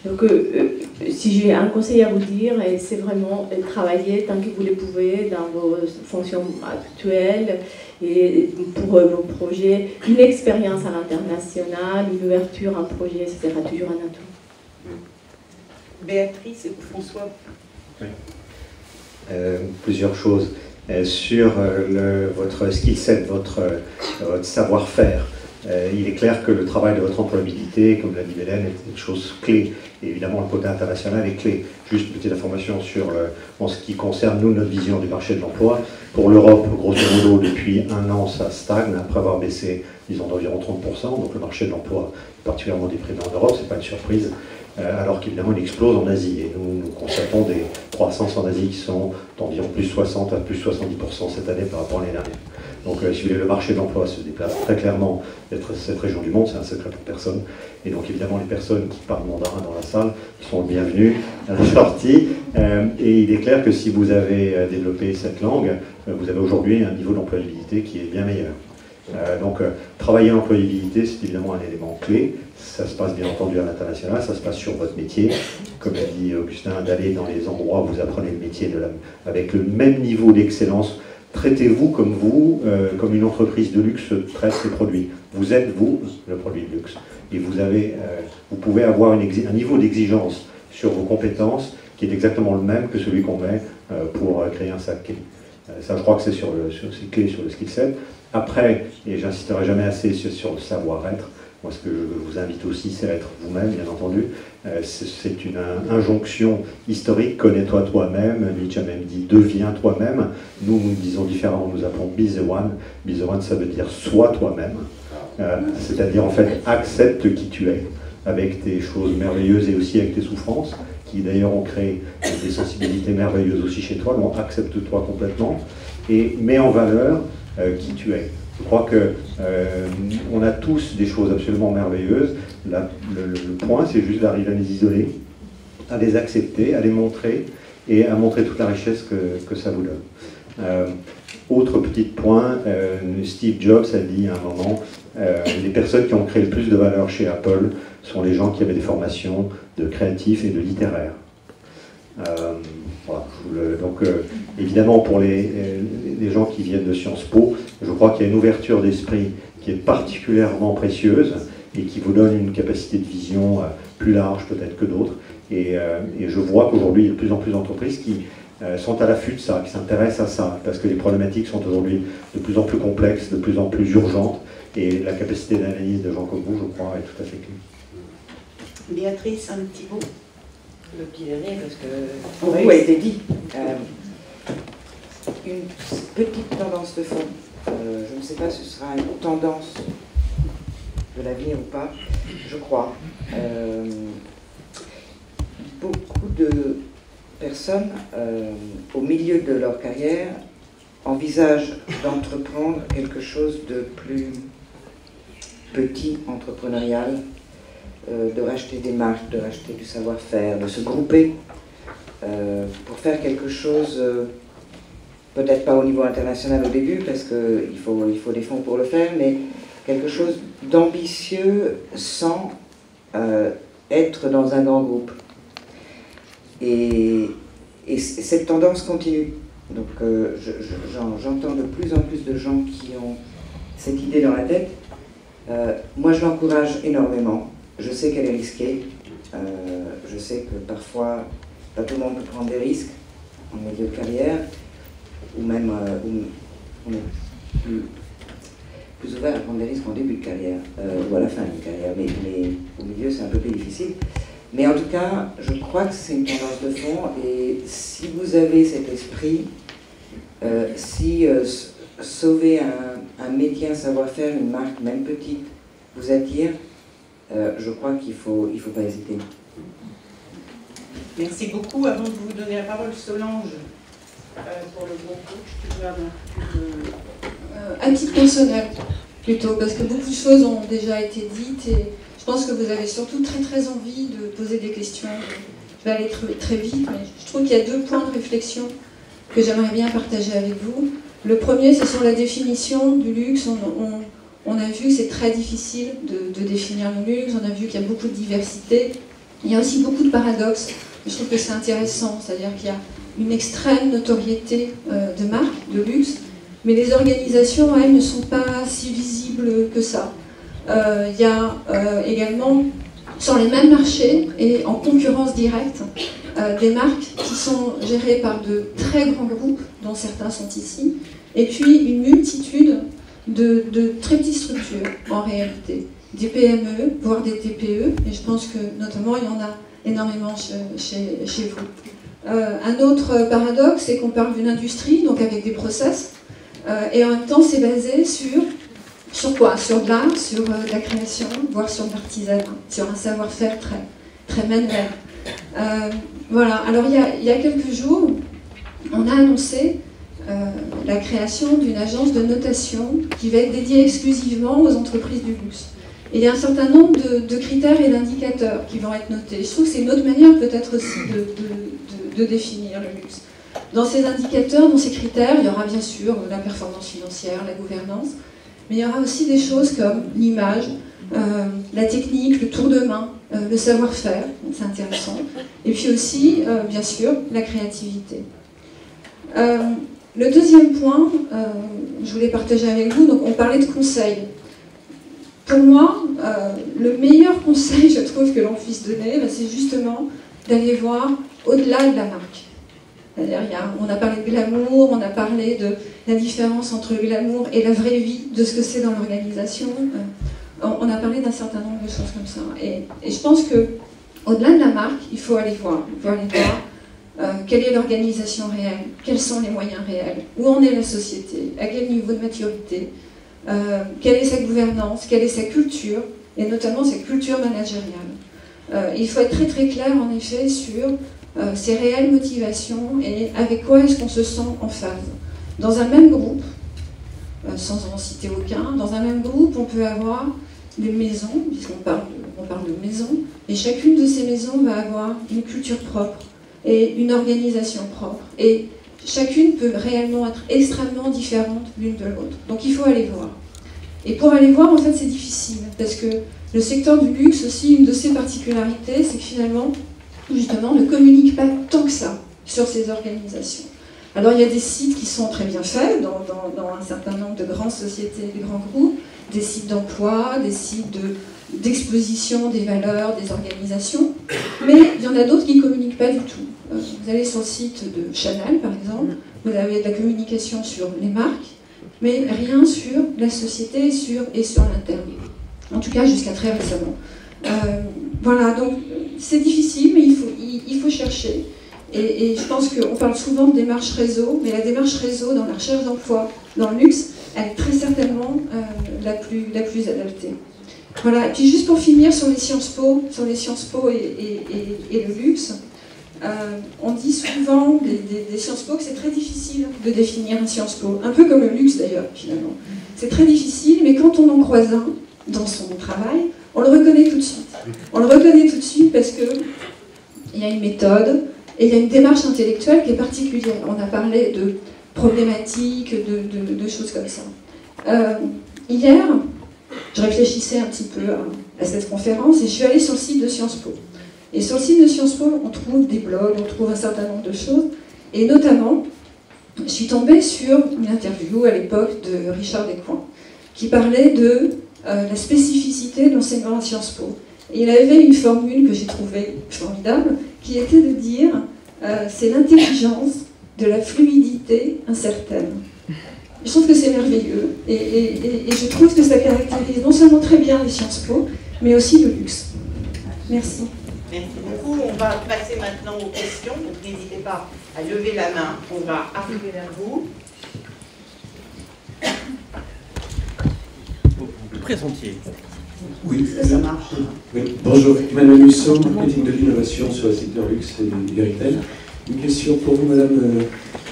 Donc si j'ai un conseil à vous dire, c'est vraiment travailler tant que vous le pouvez dans vos fonctions actuelles et pour vos projets, une expérience à l'international, une ouverture, un projet, ça sera toujours un atout. Béatrice et François. Oui. Plusieurs choses. Sur votre skill set, votre savoir-faire, il est clair que le travail de votre employabilité, comme l'a dit Hélène, est une chose clé. Et évidemment, le côté international est clé. Juste une petite information en ce qui concerne, nous, notre vision du marché de l'emploi. Pour l'Europe, grosso modo, depuis un an, ça stagne, après avoir baissé, disons, d'environ 30%. Donc le marché de l'emploi est particulièrement déprimé en Europe, ce n'est pas une surprise. Alors qu'évidemment, il explose en Asie. Et nous constatons des croissances en Asie qui sont d'environ plus 60 à plus 70% cette année par rapport à l'année dernière. Donc, si vous voulez, le marché de l'emploi se déplace très clairement d'être cette région du monde, c'est un secret pour personne. Et donc, évidemment, les personnes qui parlent mandarin dans la salle sont bienvenues à la sortie. Et il est clair que si vous avez développé cette langue, vous avez aujourd'hui un niveau d'employabilité qui est bien meilleur. Donc, travailler l'employabilité, c'est évidemment un élément clé. Ça se passe bien entendu à l'international, ça se passe sur votre métier. Comme l'a dit Augustin, d'aller dans les endroits où vous apprenez le métier avec le même niveau d'excellence. Traitez-vous comme une entreprise de luxe traite ses produits. Vous êtes, vous, le produit de luxe. Et vous pouvez avoir un niveau d'exigence sur vos compétences qui est exactement le même que celui qu'on met pour créer un sac. Ça, je crois que c'est sur ces clés, sur le skill set. Après, et j'insisterai jamais assez sur le savoir-être, moi ce que je vous invite aussi, c'est à être vous-même, bien entendu. C'est une injonction historique, connais-toi toi-même. Nietzsche a même dit, deviens toi-même. Nous disons différemment, nous appelons be the one. Be the one, ça veut dire sois toi-même. C'est-à-dire, en fait, accepte qui tu es, avec tes choses merveilleuses et aussi avec tes souffrances, qui d'ailleurs ont créé des sensibilités merveilleuses aussi chez toi. Donc, accepte-toi complètement et mets en valeur qui tu es. Je crois qu'on a tous des choses absolument merveilleuses. Le point, c'est juste d'arriver à les isoler, à les accepter, à les montrer et à montrer toute la richesse que ça vous donne. Autre petit point, Steve Jobs a dit à un moment, les personnes qui ont créé le plus de valeur chez Apple sont les gens qui avaient des formations de créatifs et de littéraires. Voilà. Donc évidemment pour les gens qui viennent de Sciences Po, je crois qu'il y a une ouverture d'esprit qui est particulièrement précieuse et qui vous donne une capacité de vision plus large peut-être que d'autres. Et je vois qu'aujourd'hui il y a de plus en plus d'entreprises qui sont à l'affût de ça, qui s'intéressent à ça, parce que les problématiques sont aujourd'hui de plus en plus complexes, de plus en plus urgentes, et la capacité d'analyse de gens comme vous, je crois, est tout à fait clé. Béatrice, un petit mot. Le petit dernier, parce que beaucoup a été dit. Une petite tendance de fond. Je ne sais pas si ce sera une tendance de l'avenir ou pas, je crois. Beaucoup de personnes, au milieu de leur carrière, envisagent d'entreprendre quelque chose de plus petit, entrepreneurial, de racheter des marques, de racheter du savoir-faire, de se grouper pour faire quelque chose, peut-être pas au niveau international au début, parce qu'il faut des fonds pour le faire, mais quelque chose d'ambitieux sans être dans un grand groupe. Et cette tendance continue. Donc j'entends de plus en plus de gens qui ont cette idée dans la tête. Moi je l'encourage énormément. Je sais qu'elle est risquée. Je sais que parfois, pas tout le monde peut prendre des risques en milieu de carrière, ou même on est plus ouvert à prendre des risques en début de carrière, ou à la fin d'une carrière, mais au milieu c'est un peu plus difficile. Mais en tout cas, je crois que c'est une tendance de fond, et si vous avez cet esprit, sauver un métier, un savoir-faire, une marque, même petite, vous attire, je crois qu'il faut pas hésiter. Merci beaucoup. Avant de vous donner la parole, Solange, pour le groupe Push, tu veux avoir à titre personnel, plutôt, parce que beaucoup de choses ont déjà été dites et je pense que vous avez surtout très très envie de poser des questions. Je vais aller très vite, mais je trouve qu'il y a 2 points de réflexion que j'aimerais bien partager avec vous. Le premier, c'est sur la définition du luxe. On a vu que c'est très difficile de définir le luxe, on a vu qu'il y a beaucoup de diversité. Il y a aussi beaucoup de paradoxes. Je trouve que c'est intéressant, c'est-à-dire qu'il y a une extrême notoriété de marques, de luxe, mais les organisations, elles, ne sont pas si visibles que ça. Il y a également, sur les mêmes marchés et en concurrence directe, des marques qui sont gérées par de très grands groupes, dont certains sont ici, et puis une multitude de très petites structures, en réalité. Des PME, voire des TPE, et je pense que notamment il y en a énormément chez vous. Un autre paradoxe, c'est qu'on parle d'une industrie, donc avec des process, et en même temps c'est basé sur quoi? Sur de l'art, sur de la création, voire sur de l'artisanat, sur un savoir-faire très manuel. Voilà, alors il y a quelques jours, on a annoncé la création d'une agence de notation qui va être dédiée exclusivement aux entreprises du luxe. Et il y a un certain nombre de critères et d'indicateurs qui vont être notés. Je trouve que c'est une autre manière peut-être aussi de définir le luxe. Dans ces indicateurs, dans ces critères, il y aura bien sûr la performance financière, la gouvernance, mais il y aura aussi des choses comme l'image, la technique, le tour de main, le savoir-faire, c'est intéressant, et puis aussi, bien sûr, la créativité. Le deuxième point, je voulais partager avec vous, donc on parlait de conseils. Pour moi, le meilleur conseil, je trouve, que l'on puisse donner, c'est justement d'aller voir au-delà de la marque. C'est-à-dire, on a parlé de glamour, on a parlé de la différence entre le glamour et la vraie vie, de ce que c'est dans l'organisation. On a parlé d'un certain nombre de choses comme ça. Et je pense qu'au-delà de la marque, il faut aller voir. Il faut aller voir quelle est l'organisation réelle, quels sont les moyens réels, où en est la société, à quel niveau de maturité, quelle est sa gouvernance, quelle est sa culture, et notamment sa culture managériale. Il faut être très très clair en effet sur ses réelles motivations et avec quoi est-ce qu'on se sent en phase. Dans un même groupe, sans en citer aucun, dans un même groupe on peut avoir des maisons, puisqu'on parle de maisons, et chacune de ces maisons va avoir une culture propre et une organisation propre. Et chacune peut réellement être extrêmement différente l'une de l'autre. Donc il faut aller voir. Et pour aller voir, en fait, c'est difficile, parce que le secteur du luxe aussi, une de ses particularités, c'est que finalement, justement, ne communique pas tant que ça sur ces organisations. Alors il y a des sites qui sont très bien faits dans un certain nombre de grandes sociétés, de grands groupes, des sites d'emploi, des sites d'exposition des valeurs, des organisations, mais il y en a d'autres qui ne communiquent pas du tout. Vous allez sur le site de Chanel, par exemple, vous avez de la communication sur les marques, mais rien sur la société et sur l'interne. En tout cas, jusqu'à très récemment. Voilà, donc c'est difficile, mais il faut chercher. Et je pense qu'on parle souvent de démarche réseau, mais la démarche réseau dans la recherche d'emploi, dans le luxe, elle est très certainement la plus adaptée. Voilà, et puis juste pour finir sur les Sciences Po, et le luxe, on dit souvent des Sciences Po que c'est très difficile de définir un Sciences Po, un peu comme le luxe d'ailleurs, finalement. C'est très difficile, mais quand on en croise un dans son travail, on le reconnaît tout de suite. On le reconnaît tout de suite parce qu'il y a une méthode et il y a une démarche intellectuelle qui est particulière. On a parlé de problématiques, de choses comme ça. Hier, je réfléchissais un petit peu à cette conférence et je suis allée sur le site de Sciences Po. Et sur le site de Sciences Po, on trouve des blogs, on trouve un certain nombre de choses. Et notamment, je suis tombée sur une interview à l'époque de Richard Descoings qui parlait de la spécificité de l'enseignement à Sciences Po. Et il avait une formule que j'ai trouvée formidable, qui était de dire c'est l'intelligence de la fluidité incertaine. Je trouve que c'est merveilleux, et je trouve que ça caractérise non seulement très bien les Sciences Po, mais aussi le luxe. Merci. Merci. va passer maintenant aux questions, donc n'hésitez pas à lever la main, on va arriver vers vous. Vous présentiez. Oui, Ça marche. oui. Bonjour, Emmanuel Musso, marketing de l'innovation sur le secteur luxe et retail. Une question pour vous, madame,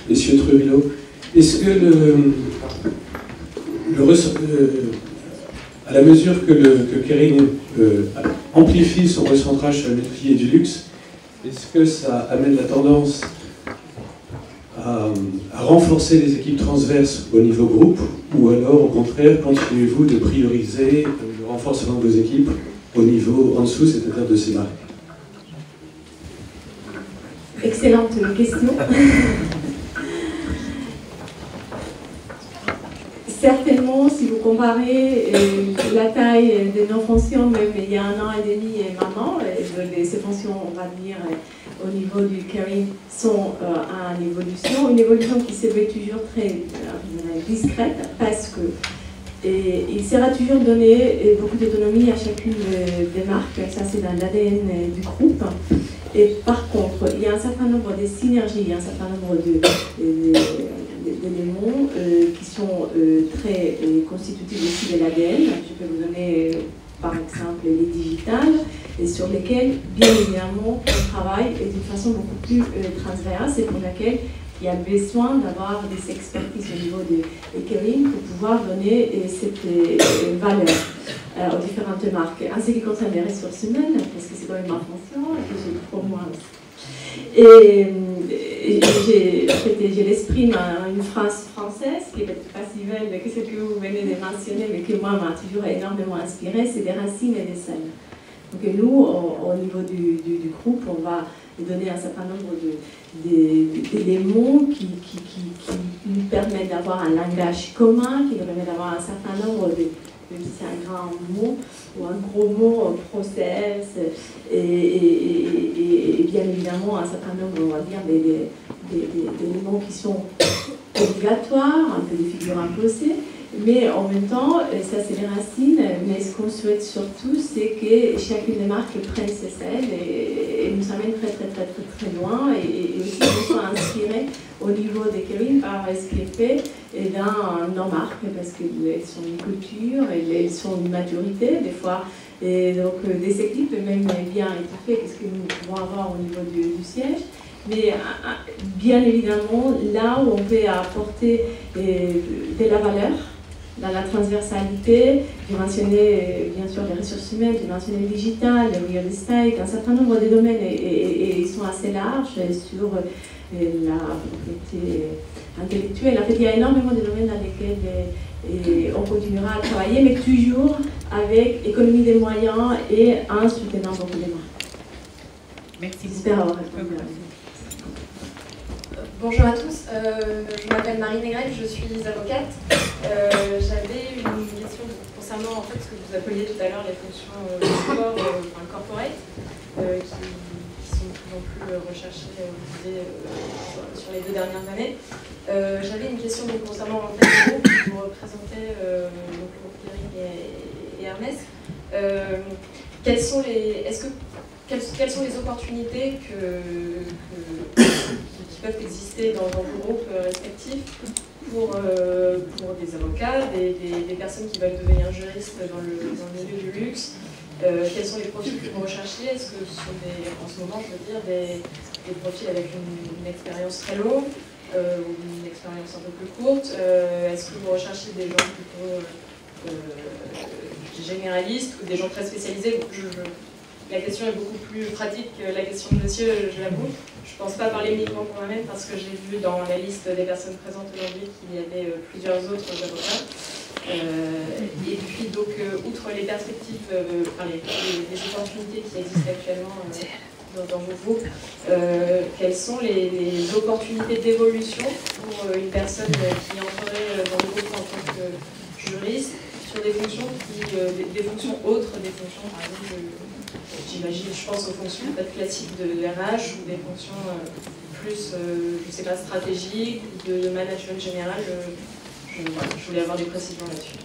messieurs Trujillo. Est-ce que à la mesure que Kering amplifie son recentrage sur le métier du luxe, est-ce que ça amène la tendance à renforcer les équipes transverses au niveau groupe, ou alors au contraire, continuez-vous de prioriser le renforcement de vos équipes au niveau en dessous, c'est-à-dire de ces marques? Excellente question. Certainement, si vous comparez la taille de nos fonctions, même il y a 1 an et demi et maintenant, ces fonctions, on va dire, au niveau du Kering, sont à une évolution qui se veut toujours très discrète, parce que il sera toujours donné beaucoup d'autonomie à chacune des marques, ça c'est dans l'ADN du groupe. Et par contre, il y a un certain nombre de synergies, il y a un certain nombre d'éléments qui sont très constitutifs aussi de l'ADN. Je peux vous donner par exemple les digitales, et sur lesquels, bien évidemment, on travaille d'une façon beaucoup plus transverse, et pour laquelle il y a besoin d'avoir des expertises au niveau de Kering pour pouvoir donner cette valeur aux différentes marques. En ce qui concerne les ressources humaines, parce que c'est quand même ma fonction, et que j'ai pour moi aussi. Et je l'exprime en une phrase française qui n'est peut-être pas si belle que celle que vous venez de mentionner, mais que moi m'a toujours énormément inspirée, c'est des racines et des sels. Donc nous, au niveau du groupe, on va donner un certain nombre d'éléments qui nous permettent d'avoir un langage commun, qui nous permettent d'avoir un certain nombre de, même si c'est un grand mot ou un gros mot, process, et bien évidemment un certain nombre, on va dire, d'éléments qui sont obligatoires, un peu des figures imposées, mais en même temps, ça c'est les racines, mais ce qu'on souhaite surtout, c'est que chacune des marques prenne ses selles et nous amène très loin, et aussi qu'on soit inspiré au niveau des Kering par ce qui est fait dans nos marques, parce qu'elles sont une culture, elles sont une maturité, des fois, et donc des équipes même bien étoffées, qu'est-ce que nous pouvons avoir au niveau du siège. Mais bien évidemment, là où on peut apporter de la valeur, dans la transversalité, j'ai mentionné bien sûr les ressources humaines, j'ai mentionné le digital, le real estate, un certain nombre de domaines, et ils sont assez larges sur la propriété intellectuelle. En fait, il y a énormément de domaines dans lesquels on continuera à travailler, mais toujours avec économie des moyens et en soutenant beaucoup les marques. Merci. J'espère avoir répondu à la Bonjour à tous, je m'appelle Marie Négrel, je suis avocate. J'avais une question concernant en fait, ce que vous appeliez tout à l'heure les fonctions corporate, qui sont de plus en plus recherchées sur les 2 dernières années. J'avais une question donc, concernant en fait, le groupe qui vous représentez, donc, le groupe Kering et Hermès. Quelles sont les opportunités qui peuvent exister dans vos groupes respectifs pour des avocats, des personnes qui veulent devenir juristes dans le milieu du luxe? Quels sont les profils que vous recherchez? Est-ce que ce sont en ce moment, je veux dire, des profils avec une expérience très longue ou une expérience un peu plus courte? Est-ce que vous recherchez des gens plutôt généralistes ou des gens très spécialisés? La question est beaucoup plus pratique que la question de monsieur, je l'avoue. Je ne pense pas parler uniquement pour moi-même parce que j'ai vu dans la liste des personnes présentes aujourd'hui qu'il y avait plusieurs autres avocats. Et puis donc, outre les perspectives, les opportunités qui existent actuellement dans vos groupes, quelles sont les opportunités d'évolution pour une personne qui entrerait dans le groupe en tant que juriste sur des fonctions, des fonctions autres, des fonctions par exemple j'imagine, je pense aux fonctions peut-être classiques de RH ou des fonctions plus, je ne sais pas, stratégiques ou de management général. Je voulais avoir des précisions là-dessus.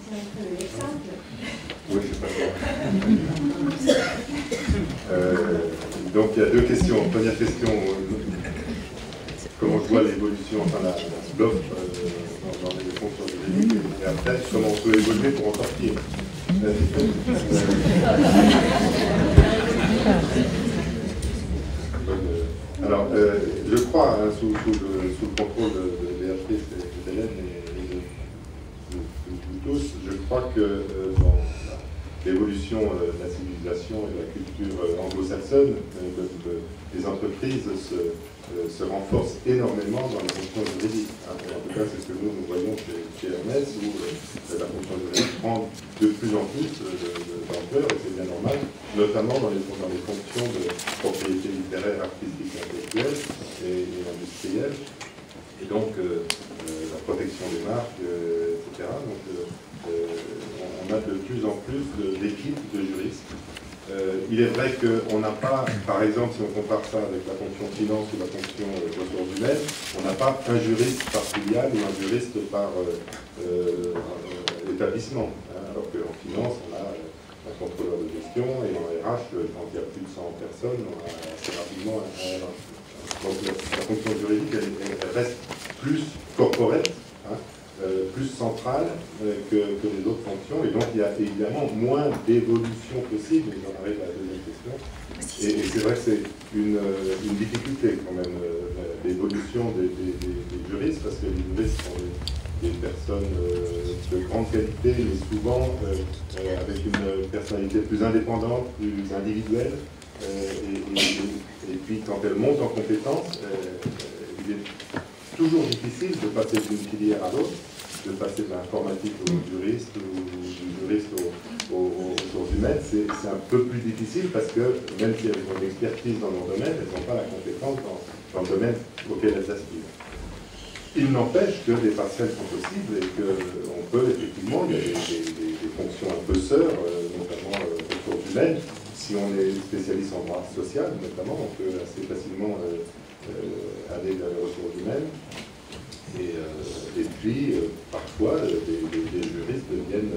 C'est un peu l'exemple. Oui, je sais pas. donc il y a deux questions. Première question, comment je vois l'évolution, enfin l'offre dans les fonctions juridiques, et après, comment on peut évoluer pour en sortir. Alors, je crois, hein, sous le contrôle de Béatrice et d'Hélène et de vous tous, je crois que dans l'évolution de la civilisation et de la culture anglo-saxonne, les entreprises se renforcent énormément dans les fonctions juridiques. En tout cas, c'est ce que nous voyons chez Hermès, où la fonction juridique prend de plus en plus d'ampleur, et c'est bien normal, notamment dans les fonctions de propriété littéraire, artistique, intellectuelle et industrielle, et donc la protection des marques, etc. Donc, on a de plus en plus d'équipes de juristes. Il est vrai qu'on n'a pas, par exemple, si on compare ça avec la fonction finance ou la fonction ressources humaines, on n'a pas un juriste par filiale ou un juriste par établissement. Hein, alors qu'en finance, on a un contrôleur de gestion et en RH, quand il y a plus de 100 personnes, on a assez rapidement un RH. Donc la fonction juridique, elle reste plus corporate, hein, plus centrale que les autres fonctions, et donc il y a évidemment moins d'évolution possible, et j'en arrive à la deuxième question. Et c'est vrai que c'est une difficulté quand même, l'évolution des juristes, parce que les juristes sont des personnes de grande qualité, mais souvent avec une personnalité plus indépendante, plus individuelle, et puis quand elles montent en compétences, il est toujours difficile de passer d'une filière à l'autre, de passer de l'informatique au juriste ou du juriste aux ressources humaines. C'est un peu plus difficile parce que même si elles ont une expertise dans leur domaine, elles n'ont pas la compétence dans le domaine auquel elles aspirent. Il n'empêche que des passerelles sont possibles et qu'on peut effectivement, il y a des fonctions un peu sœurs, notamment ressources humaines. Si on est spécialiste en droit social, notamment, on peut assez facilement aller vers les ressources humaines. Et puis, parfois, des juristes deviennent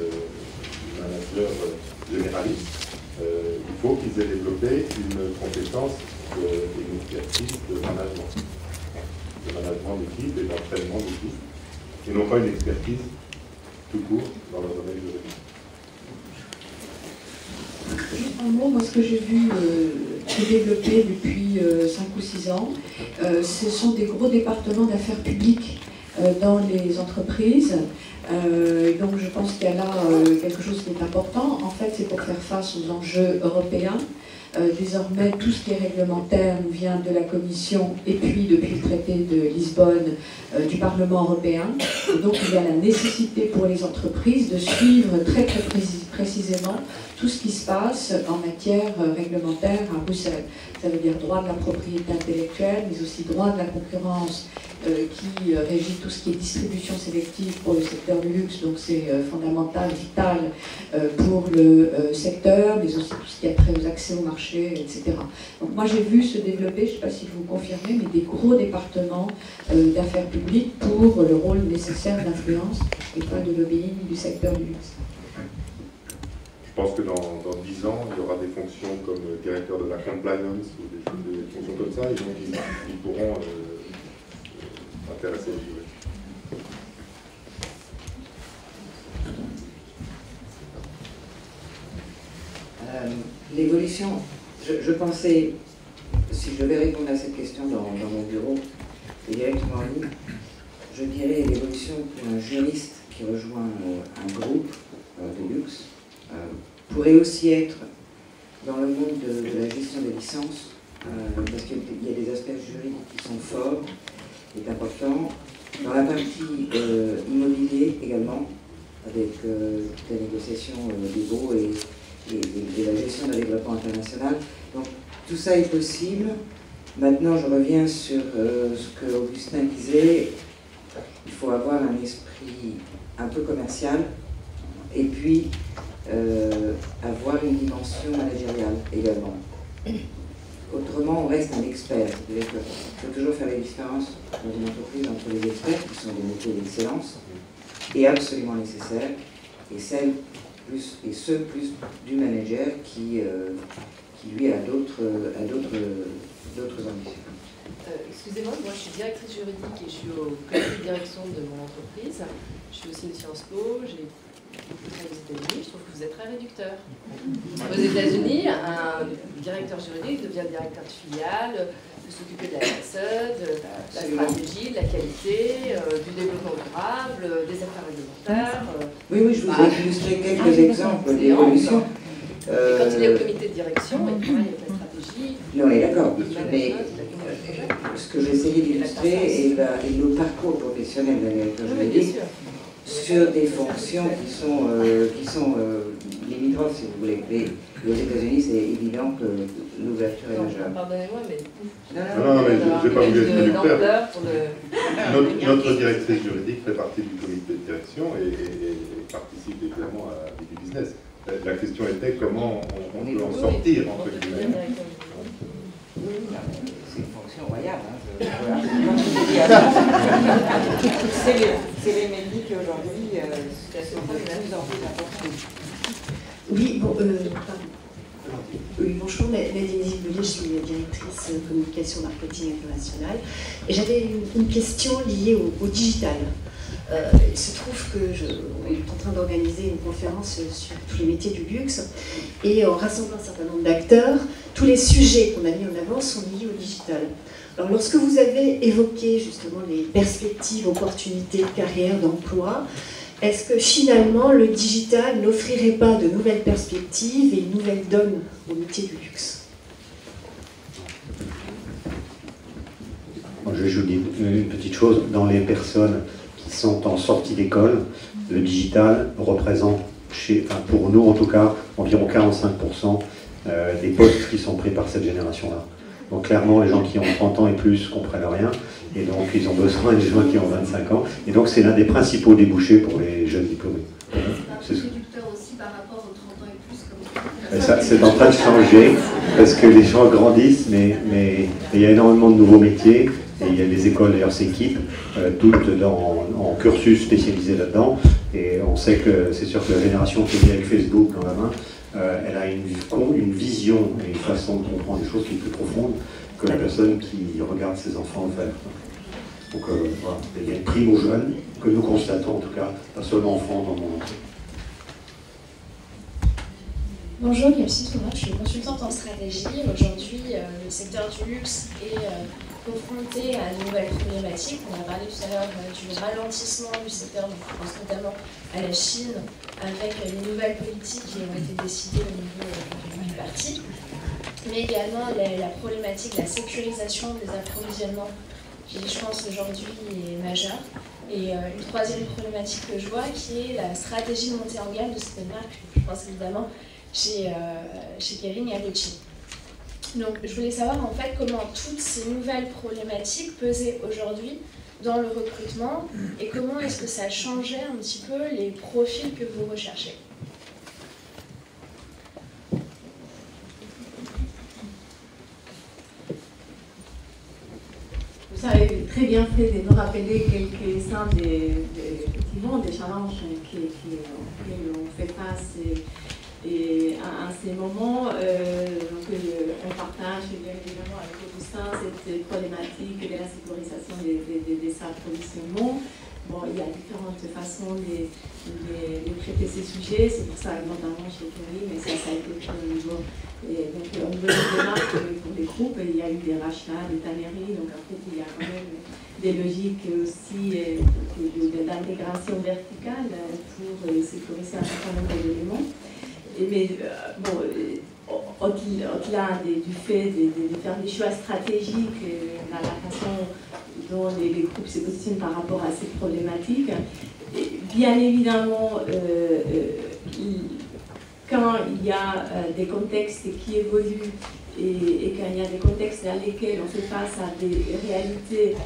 managers généralistes. Il faut qu'ils aient développé une compétence et une expertise de management d'équipe et d'entraînement d'équipe, et non pas une expertise tout court dans leur domaine juridique. Juste un mot, moi ce que j'ai vu se développer depuis 5 ou 6 ans, ce sont des gros départements d'affaires publiques dans les entreprises. Donc je pense qu'il y a là quelque chose qui est important. En fait, c'est pour faire face aux enjeux européens. Désormais, tout ce qui est réglementaire nous vient de la Commission et puis depuis le traité de Lisbonne du Parlement européen. Et donc il y a la nécessité pour les entreprises de suivre très précisément tout ce qui se passe en matière réglementaire à Bruxelles. Ça veut dire droit de la propriété intellectuelle, mais aussi droit de la concurrence qui régit tout ce qui est distribution sélective pour le secteur du luxe, donc c'est fondamental, vital pour le secteur, mais aussi tout ce qui a trait aux accès au marché, etc. Donc moi j'ai vu se développer, je ne sais pas si vous confirmez, mais des gros départements d'affaires publiques pour le rôle nécessaire d'influence et pas de lobbying du secteur du luxe. Je pense que dans 10 ans, il y aura des fonctions comme directeur de la compliance ou des fonctions comme ça, et donc ils pourront intéresser les juristes. L'évolution, je pensais, si je devais répondre à cette question dans mon bureau et directement à vous, je dirais l'évolution pour un juriste qui rejoint un groupe de luxe pourrait aussi être dans le monde de la gestion des licences, parce qu'il y a des aspects juridiques qui sont forts et importants. Dans la partie immobilier également, avec la négociation des baux et la gestion d'un développement international. Donc tout ça est possible. Maintenant, je reviens sur ce que Augustin disait. Il faut avoir un esprit un peu commercial et puis avoir une dimension managériale également. Autrement, on reste un expert. Il faut toujours faire la différence dans une entreprise entre les experts, qui sont des métiers d'excellence, et absolument nécessaires, et ceux plus du manager qui qui lui a d'autres ambitions. Excusez-moi, moi je suis directrice juridique et je suis au comité de direction de mon entreprise. Je suis aussi de Sciences Po, j'ai beaucoup travaillé aux États-Unis, je trouve que vous êtes très réducteur. Aux États-Unis, un directeur juridique devient directeur de filiale, de s'occuper de la RSE, de la stratégie, de la qualité, du développement durable, des affaires réglementaires. Oui, je vous ai illustré quelques exemples d'évolution. Et quand il est au comité de direction, il travaille avec la stratégie. Non, mais d'accord, mais ce que j'essayais d'illustrer est le parcours professionnel d'un directeur juridique sur des fonctions qui sont limitrophes, si vous voulez. Et aux États-Unis, c'est évident que l'ouverture est majeure. Pardonnez-moi, mais. Non, mais je n'ai pas voulu être réducteur. Notre directrice juridique fait partie du comité de direction et participe évidemment à du business. La question était comment on peut en sortir, entre guillemets. C'est une fonction royale. C'est les médics aujourd'hui sont de plus en plus importants. Oui, oui, bonjour, Nadine Ziboulier, je suis directrice communication marketing international. Et j'avais une question liée au digital. Il se trouve qu'on est en train d'organiser une conférence sur tous les métiers du luxe et en rassemblant un certain nombre d'acteurs, tous les sujets qu'on a mis en avant sont liés au digital. Alors lorsque vous avez évoqué justement les perspectives, opportunités de carrière, d'emploi, est-ce que finalement le digital n'offrirait pas de nouvelles perspectives et une nouvelle donne au métier du luxe? Je vous dis une petite chose, dans les personnes qui sont en sortie d'école, le digital représente, pour nous en tout cas, environ 45% des postes qui sont pris par cette génération-là. Donc clairement, les gens qui ont 30 ans et plus comprennent rien, et donc ils ont besoin des gens qui ont 25 ans, et donc c'est l'un des principaux débouchés pour les jeunes diplômés. C'est un réducteur aussi par rapport aux 30 ans et plus, comme ça. C'est en train de changer, parce que les gens grandissent, mais il y a énormément de nouveaux métiers, et il y a des écoles d'ailleurs s'équipent, toutes en cursus spécialisé là-dedans, et on sait que c'est sûr que la génération qui est avec Facebook dans la main, elle a une vision et une façon de comprendre les choses qui est plus profonde que la personne qui regarde ses enfants faire. Donc voilà, il y a une prime aux jeunes que nous constatons en tout cas, pas seulement en France, dans le monde entier. Bonjour, Lucie Thomas, je suis consultante en stratégie. Aujourd'hui, le secteur du luxe est confronté à de nouvelles problématiques. On a parlé tout à l'heure du ralentissement du secteur, je pense notamment à la Chine, avec les nouvelles politiques qui ont été décidées au niveau du parti, mais également la problématique de la sécurisation des approvisionnements, qui je pense aujourd'hui est majeure. Et une troisième problématique que je vois, qui est la stratégie de montée en gamme de cette marque, je pense évidemment chez Kering et Gucci. Donc je voulais savoir en fait comment toutes ces nouvelles problématiques pesaient aujourd'hui dans le recrutement et comment est-ce que ça changeait un petit peu les profils que vous recherchez. Vous avez très bien fait de nous rappeler quelques-uns des challenges auxquels on fait face et à ces moments. On partage bien évidemment avec Augustin cette problématique de la sécurisation des approvisionnements. Bon, il y a différentes façons de traiter ces sujets, c'est pour ça notamment chez Kering, mais ça a été fait au niveau des marques pour les groupes, il y a eu des rachats, des tanneries, donc en fait il y a quand même des logiques aussi d'intégration verticale pour sécuriser un certain nombre d'éléments. Mais bon, au-delà du fait de faire des choix stratégiques dans la façon dont les groupes se positionnent par rapport à ces problématiques, bien évidemment, quand il y a des contextes qui évoluent et quand il y a des contextes dans lesquels on fait face à des réalités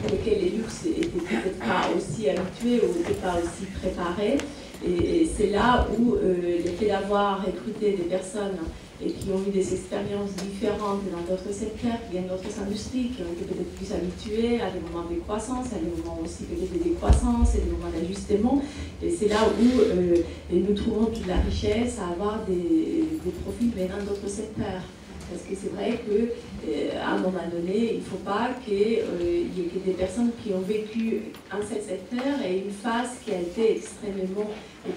pour lesquelles les luxes n'étaient peut-être pas aussi habitués ou n'étaient pas aussi préparés, Et c'est là où le fait d'avoir recruté des personnes et qui ont eu des expériences différentes dans d'autres secteurs, qui viennent d'autres industries, qui ont été peut-être plus habituées à des moments de croissance, à des moments aussi peut-être de décroissance et des moments d'ajustement. Et c'est là où nous trouvons toute la richesse à avoir des profils venant d'autres secteurs. Parce que c'est vrai qu'à un moment donné, il ne faut pas qu'il y ait que des personnes qui ont vécu un seul secteur et une phase qui a été extrêmement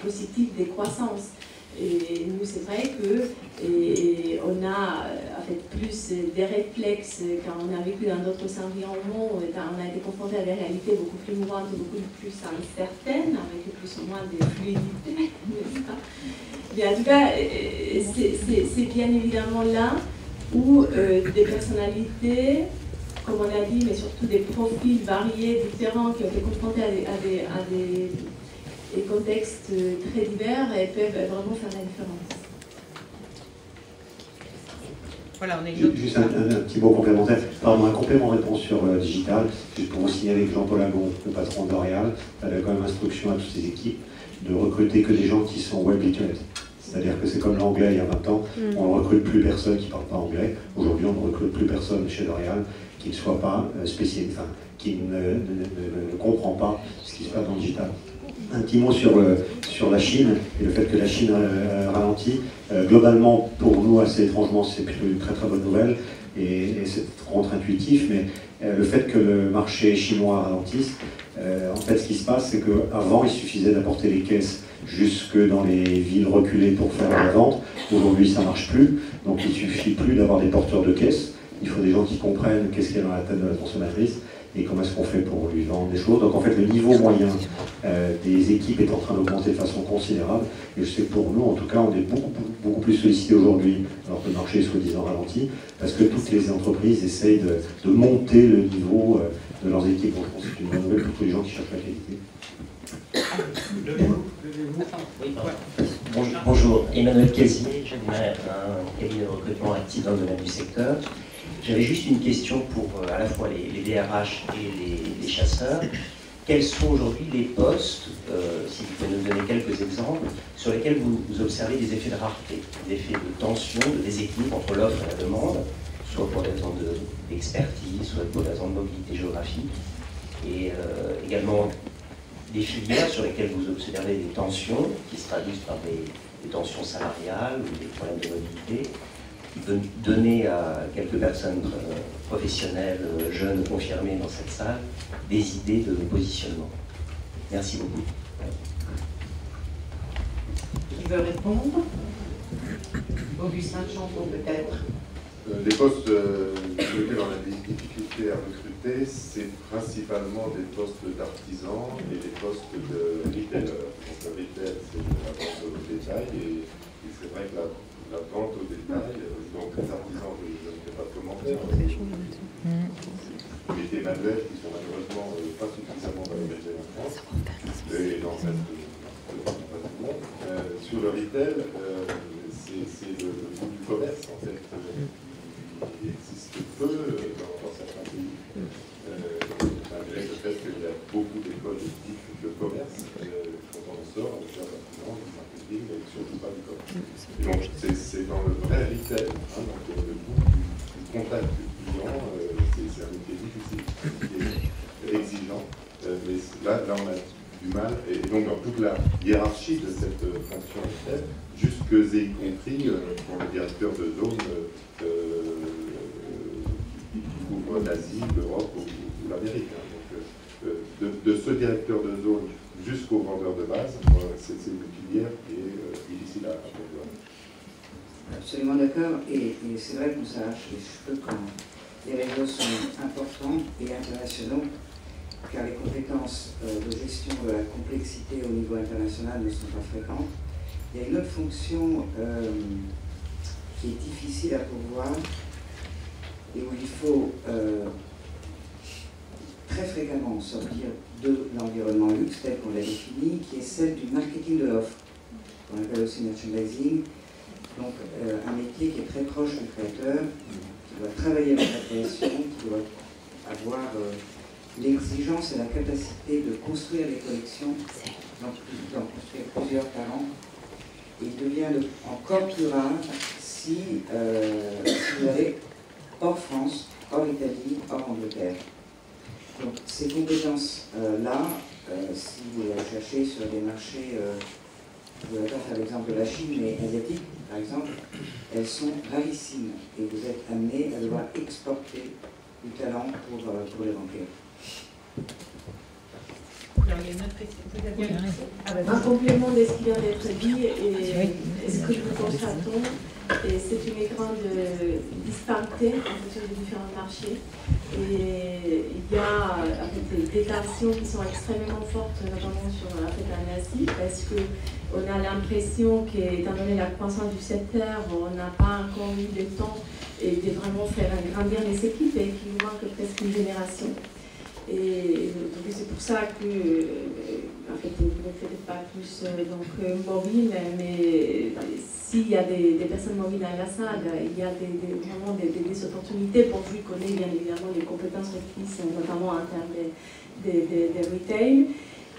positive de croissance. Et nous, c'est vrai qu'on a en fait, plus des réflexes quand on a vécu dans d'autres environnements, quand on a été confronté à des réalités beaucoup plus mouvantes, beaucoup plus incertaines, avec plus ou moins de fluidité, n'est-ce pas? Mais en tout cas, c'est bien évidemment là où des personnalités, comme on a dit, mais surtout des profils variés, différents, qui ont été confrontés à des contextes très divers et peuvent vraiment faire la différence. Voilà, on est juste un petit mot complémentaire. Pardon, un complément de réponse sur digital. Juste pour vous signaler que Jean-Paul Agon, le patron de L'Oréal, avait quand même instruction à toutes ses équipes de recruter que des gens qui sont web literate. C'est-à-dire que c'est comme l'anglais il y a 20 ans, on ne recrute plus personne qui ne parle pas anglais. Aujourd'hui, on ne recrute plus personne chez L'Oréal qui ne soit pas spécialisé, enfin, qui ne comprend pas ce qui se passe dans le digital. Un petit mot sur la Chine et le fait que la Chine ralentit. Globalement, pour nous, assez étrangement, c'est une très très bonne nouvelle et c'est contre-intuitif, mais le fait que le marché chinois ralentisse, en fait, ce qui se passe, c'est qu'avant, il suffisait d'apporter les caisses jusque dans les villes reculées pour faire la vente. Aujourd'hui, ça ne marche plus, donc il ne suffit plus d'avoir des porteurs de caisses. Il faut des gens qui comprennent qu'est-ce qu'il y a dans la tête de la consommatrice et comment est-ce qu'on fait pour lui vendre des choses. Donc en fait, le niveau moyen des équipes est en train d'augmenter de façon considérable. Et je sais que pour nous, en tout cas, on est beaucoup plus sollicités aujourd'hui, alors que le marché est soi-disant ralenti, parce que toutes les entreprises essayent de monter le niveau de leurs équipes. Donc je pense que c'est une bonne nouvelle pour tous les gens qui cherchent la qualité. Oui, bonjour, Emmanuel Casier, j'admire un cabinet de recrutement actif dans le domaine du secteur. J'avais juste une question pour à la fois les DRH et les chasseurs. Quels sont aujourd'hui les postes, si vous pouvez nous donner quelques exemples, sur lesquels vous observez des effets de rareté, des effets de tension, de déséquilibre entre l'offre et la demande, soit pour des raisons d'expertise, soit pour des raisons de mobilité géographique, et également des filières sur lesquelles vous observez des tensions qui se traduisent par des tensions salariales ou des problèmes de mobilité, qui peuvent donner à quelques personnes professionnelles, jeunes, confirmées dans cette salle, des idées de positionnement. Merci beaucoup. Qui veut répondre? Augustin Champeau, peut-être. Les postes sur lesquels on a des difficultés à recruter, c'est principalement des postes d'artisans et des postes de retailers. Donc le retail, c'est la vente au détail, et c'est vrai que la vente au détail, donc les artisans, je ne fais pas de commentaires, les métiers manuels qui sont malheureusement pas suffisamment valorisés en France, et dans pas tout le monde. Sur le retail, c'est le bout du commerce, en fait. Il existe peu dans certains pays, malgré le fait qu'il y a beaucoup d'écoles de commerce. Quand on en sort, on fait la finance, du marketing, et surtout pas du commerce. Et donc c'est dans le vrai retail, donc le bout du contact du client, c'est un métier difficile, exigeant, mais là on a du mal, et donc dans toute la hiérarchie de cette fonction retail, jusque et y compris pour le directeur de zone qui couvre l'Asie, l'Europe ou l'Amérique. Donc, de ce directeur de zone jusqu'au vendeur de base, c'est une filière qui est difficile à prévoir. Absolument d'accord, et c'est vrai qu'on s'arrache les cheveux quand les réseaux sont importants et internationaux, car les compétences de gestion de la complexité au niveau international ne sont pas fréquentes. Il y a une autre fonction qui est difficile à pourvoir et où il faut très fréquemment sortir de l'environnement luxe tel qu'on l'a défini, qui est celle du marketing de l'offre, qu'on appelle aussi merchandising. Donc un métier qui est très proche du créateur, qui doit travailler avec la création, qui doit avoir l'exigence et la capacité de construire des collections d'en construire plusieurs par an. Il devient encore plus rare si vous allez hors France, hors Italie, hors Angleterre. Donc ces compétences-là, si vous les cherchez sur des marchés, je ne vais pas faire l'exemple de la Chine, mais asiatique par exemple, elles sont rarissimes et vous êtes amené à devoir exporter du talent pour les remplir. Un complément de ce qui vient d'être dit et ce que nous constatons, c'est une grande disparité en fonction des différents marchés. Et il y a des tensions qui sont extrêmement fortes, notamment sur l'Afrique en Asie, parce qu'on a l'impression qu'étant donné la croissance du secteur, on n'a pas encore eu le temps de vraiment faire grandir les équipes et qu'il manque presque une génération. Et donc c'est pour ça que, en fait, vous ne faites pas plus mobile, mais s'il y a des personnes mobiles dans la salle, il y a vraiment des opportunités pourvu qu'on ait bien évidemment les compétences requises, notamment en termes de retail.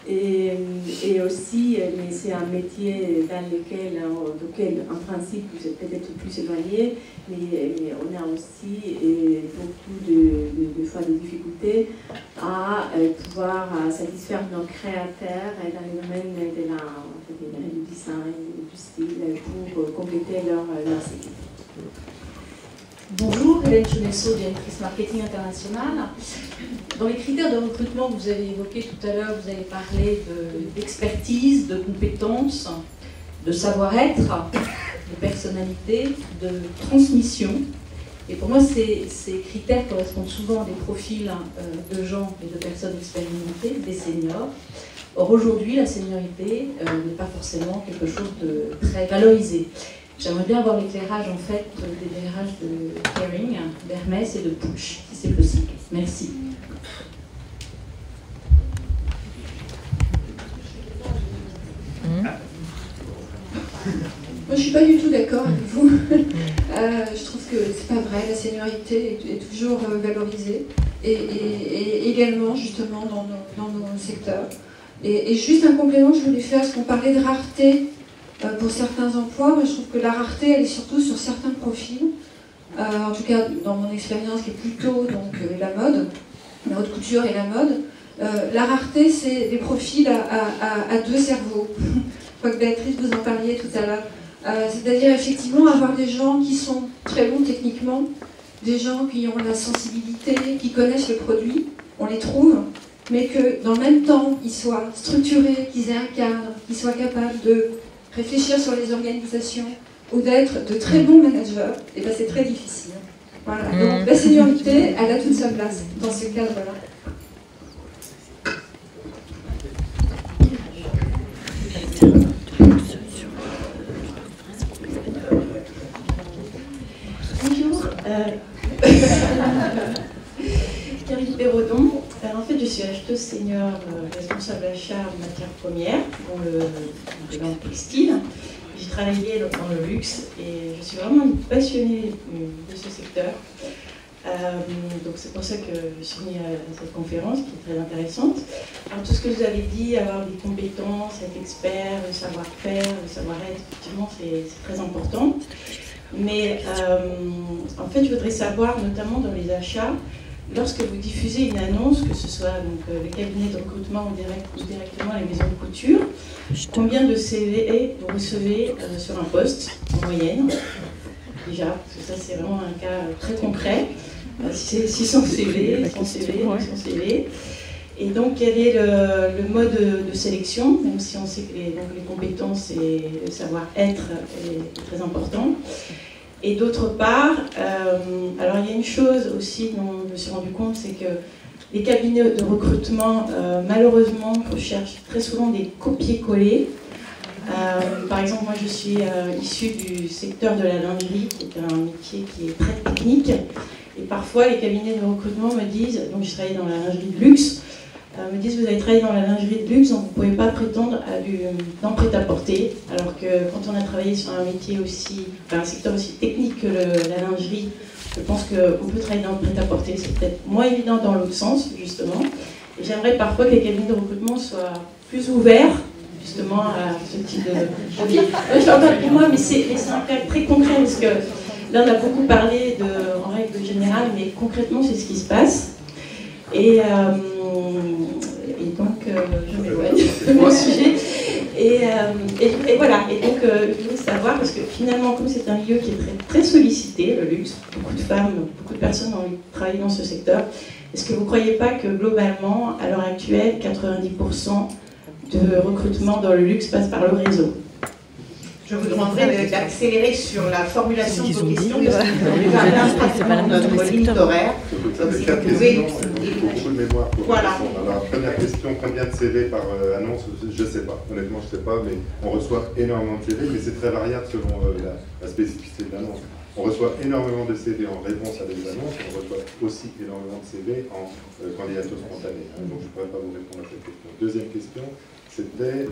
Et aussi, mais c'est un métier dans lequel, en principe, vous êtes peut-être plus éloigné, mais on a aussi beaucoup de fois de difficultés à pouvoir satisfaire nos créateurs dans le domaine du design, du style, pour compléter leurs équipes. Bonjour, Hélène Chemesso, directrice marketing internationale. Dans les critères de recrutement que vous avez évoqués tout à l'heure, vous avez parlé d'expertise, de compétences, de savoir-être, de personnalité, de transmission. Et pour moi, ces critères correspondent souvent à des profils de gens et de personnes expérimentées, des seniors. Or, aujourd'hui, la seniorité n'est pas forcément quelque chose de très valorisé. J'aimerais bien avoir l'éclairage en fait des éclairages de Kering, d'Hermès et de Puig, si c'est possible. Merci. Moi, je ne suis pas du tout d'accord avec vous. Je trouve que c'est pas vrai. La seniorité est toujours valorisée et également justement dans nos secteurs. Et juste un complément que je voulais faire, parce qu'on parlait de rareté. Pour certains emplois, moi je trouve que la rareté, elle est surtout sur certains profils. En tout cas, dans mon expérience, qui est plutôt la mode, la haute couture et la mode. La rareté, c'est des profils à deux cerveaux. Je crois que Béatrice, vous en parliez tout à l'heure. C'est-à-dire, effectivement, avoir des gens qui sont très bons techniquement, des gens qui ont la sensibilité, qui connaissent le produit, on les trouve, mais que dans le même temps, ils soient structurés, qu'ils aient un cadre, qu'ils soient capables de réfléchir sur les organisations ou d'être de très bons managers, et ben c'est très difficile. Voilà. Donc la seniorité, elle a toute sa place dans ce cadre-là. Bonjour. Karine Perrodon. En fait, je suis acheteuse senior responsable achat en matières premières dans le textile. J'ai travaillé dans le luxe et je suis vraiment passionnée de ce secteur. Donc c'est pour ça que je suis venue à cette conférence qui est très intéressante. Alors tout ce que vous avez dit, avoir des compétences, être expert, le savoir-faire, le savoir-être, effectivement c'est très important. Mais en fait je voudrais savoir, notamment dans les achats, lorsque vous diffusez une annonce, que ce soit le cabinet de recrutement ou directement les maisons de couture, combien de CV vous recevez sur un poste en moyenne? Déjà, parce que ça c'est vraiment un cas très concret. Si c'est 600 CV, 100 CV, 100 CV. Et donc quel est le mode de sélection, même si on sait que les compétences et le savoir-être est très important. Et d'autre part, alors il y a une chose aussi dont je me suis rendu compte, c'est que les cabinets de recrutement, malheureusement, recherchent très souvent des copier-coller. Par exemple, moi je suis issue du secteur de la lingerie, qui est un métier qui est très technique. Et parfois, les cabinets de recrutement me disent, donc je travaille dans la lingerie de luxe, me disent, vous avez travaillé dans la lingerie de luxe, donc vous ne pouvez pas prétendre à dans prêt-à-porter, alors que quand on a travaillé sur un métier aussi, un secteur aussi technique que la lingerie, je pense qu'on peut travailler dans le prêt-à-porter, c'est peut-être moins évident dans l'autre sens, justement. Et j'aimerais parfois que les cabinets de recrutement soient plus ouverts justement à ce type de profil. Pour moi, mais c'est un cas très concret, parce que là, on a beaucoup parlé en règle générale, mais concrètement, c'est ce qui se passe. Et donc, je m'éloigne de mon sujet. Et voilà, et donc je voulais savoir, parce que finalement, comme c'est un milieu qui est très, très sollicité, le luxe, beaucoup de femmes, beaucoup de personnes ont envie de travailler dans ce secteur, est-ce que vous ne croyez pas que globalement, à l'heure actuelle, 90% de recrutement dans le luxe passe par le réseau? Je vous demanderai d'accélérer sur la formulation de vos questions, parce que nous avons pratiquement notre limite horaire. Donc si vous pouvez... Beaucoup de mémoire pour voilà. Alors, première question, combien de CV par annonce? Je ne sais pas, honnêtement je ne sais pas, mais on reçoit énormément de CV, mais c'est très variable selon la spécificité de l'annonce. On reçoit énormément de CV en réponse à des annonces, on reçoit aussi énormément de CV en candidature spontanée. Donc je ne pourrais pas vous répondre à cette question. Deuxième question, c'était,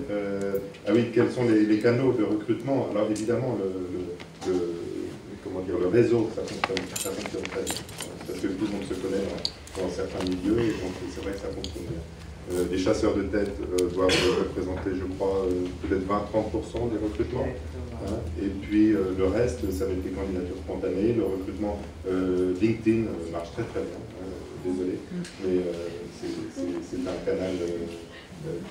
ah oui, quels sont les canaux de recrutement? Alors évidemment, le réseau, ça fonctionne très bien, parce que tout le monde se connaît dans certains milieux, et donc c'est vrai que ça fonctionne bien. Les chasseurs de tête doivent représenter, je crois, peut-être 20-30% des recrutements. Hein, et puis le reste, ça va être des candidatures spontanées. Le recrutement LinkedIn marche très très bien. Désolé, mais c'est un canal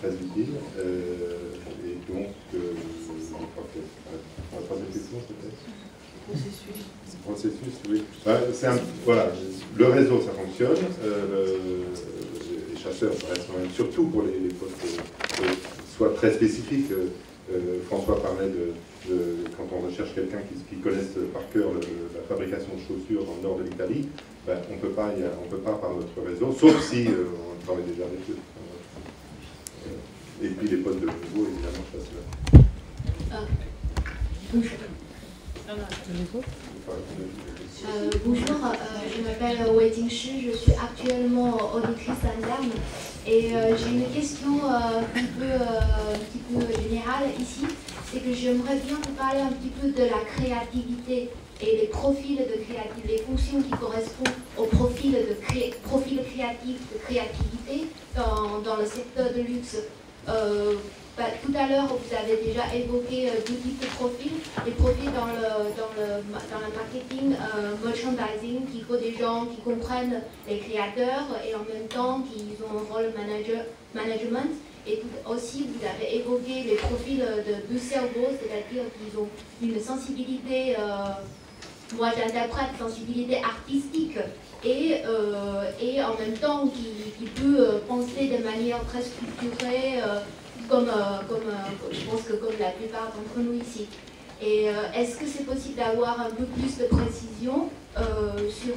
très utile. Et donc, je crois que la troisième question, peut-être. Processus, oui. Voilà, le réseau, ça fonctionne. Les chasseurs, ça reste quand même, surtout pour les postes soit très spécifiques. François parlait quand on recherche quelqu'un qui connaisse par cœur la fabrication de chaussures dans le nord de l'Italie, ben, on ne peut pas par notre réseau, sauf si on travaille déjà avec eux. Et puis les postes de nouveau, évidemment, chasseurs. Bonjour, je m'appelle Wei Jingshi, je suis actuellement auditrice interne et j'ai une question un petit peu générale ici, c'est que j'aimerais bien vous parler un petit peu de la créativité et les profils de créativité, les fonctions qui correspondent au profil créatif, de créativité dans le secteur de luxe. Tout à l'heure, vous avez déjà évoqué deux types de profils. Les profils dans le marketing, merchandising, qu'il faut des gens qui comprennent les créateurs et en même temps qui ont un rôle management. Et aussi, vous avez évoqué les profils de cerveau, c'est-à-dire qu'ils ont une sensibilité, moi j'interprète sensibilité artistique, et en même temps qui peut penser de manière très structurée, comme je pense que comme la plupart d'entre nous ici. Et est-ce que c'est possible d'avoir un peu plus de précision sur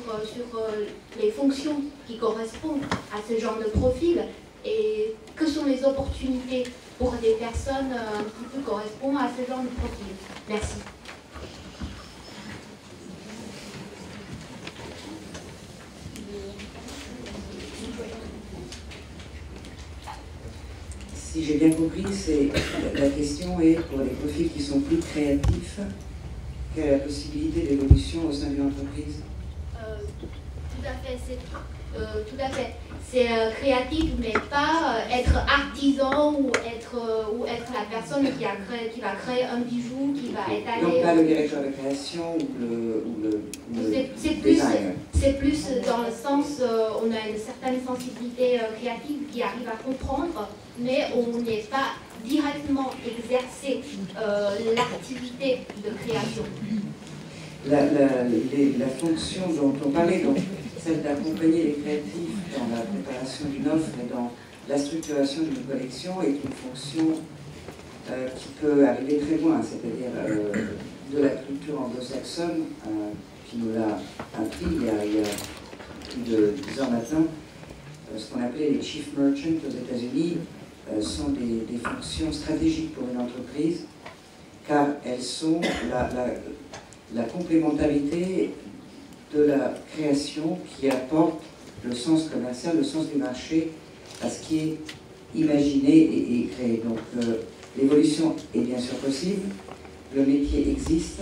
les fonctions qui correspondent à ce genre de profil et que sont les opportunités pour des personnes qui peuvent correspondre à ce genre de profil? Merci. Si j'ai bien compris, la question est pour les profils qui sont plus créatifs, quelle est la possibilité d'évolution au sein d'une entreprise? Tout à fait. C'est créatif, mais pas être artisan ou être la personne qui va créer un bijou, qui va étaler... Donc pas le directeur de création ou le designer. C'est plus dans le sens, on a une certaine sensibilité créative qui arrive à comprendre, mais on n'est pas directement exercé l'activité de création. La fonction dont on parlait, donc, celle d'accompagner les créatifs dans la préparation d'une offre et dans la structuration d'une collection, est une fonction qui peut arriver très loin, c'est-à-dire de la culture anglo-saxonne, qui nous l'a appris il y a plus de 10 ans maintenant, ce qu'on appelait les chief merchants aux États-Unis, sont des fonctions stratégiques pour une entreprise, car elles sont la complémentarité de la création qui apporte le sens commercial, le sens du marché à ce qui est imaginé et créé. Donc l'évolution est bien sûr possible, le métier existe,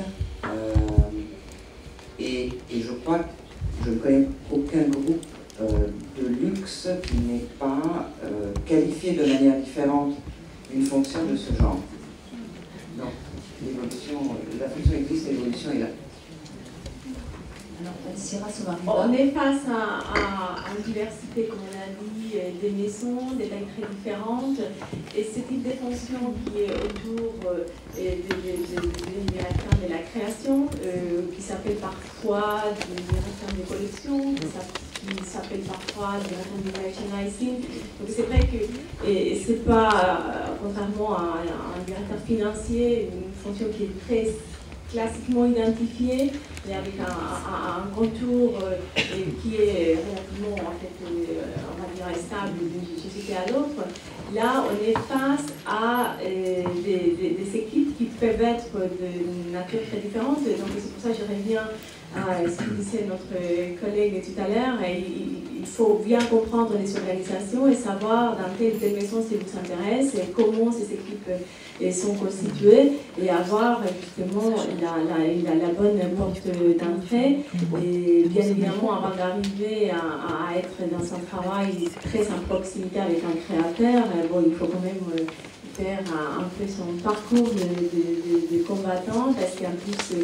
et je crois que je ne connais aucun groupe de luxe qui n'est pas qualifié de manière différente une fonction de ce genre. Donc, l'évolution, la fonction existe, l'évolution est là. On est face à une diversité, comme on a dit, des maisons, des tailles très différentes. Et ce type de fonction qui est autour des directeurs de la création, qui s'appelle parfois des directeurs de collection, qui s'appelle parfois des directeurs de merchandising. Donc c'est vrai que c'est pas, contrairement à un directeur financier, une fonction qui est très classiquement identifié, mais avec un contour qui est relativement, en fait, on va dire, stable d'une société à l'autre. Là, on est face à des équipes qui peuvent être de nature très différente. Donc, c'est pour ça que je reviens à ce que disait notre collègue tout à l'heure. Il faut bien comprendre les organisations et savoir dans telle maison ce qui vous intéresse, et comment ces équipes sont constituées, et avoir justement la bonne porte d'entrée. Et bien évidemment, avant d'arriver à être dans un travail très en proximité avec un créateur, il faut quand même faire un peu son parcours de combattant, parce qu'en plus,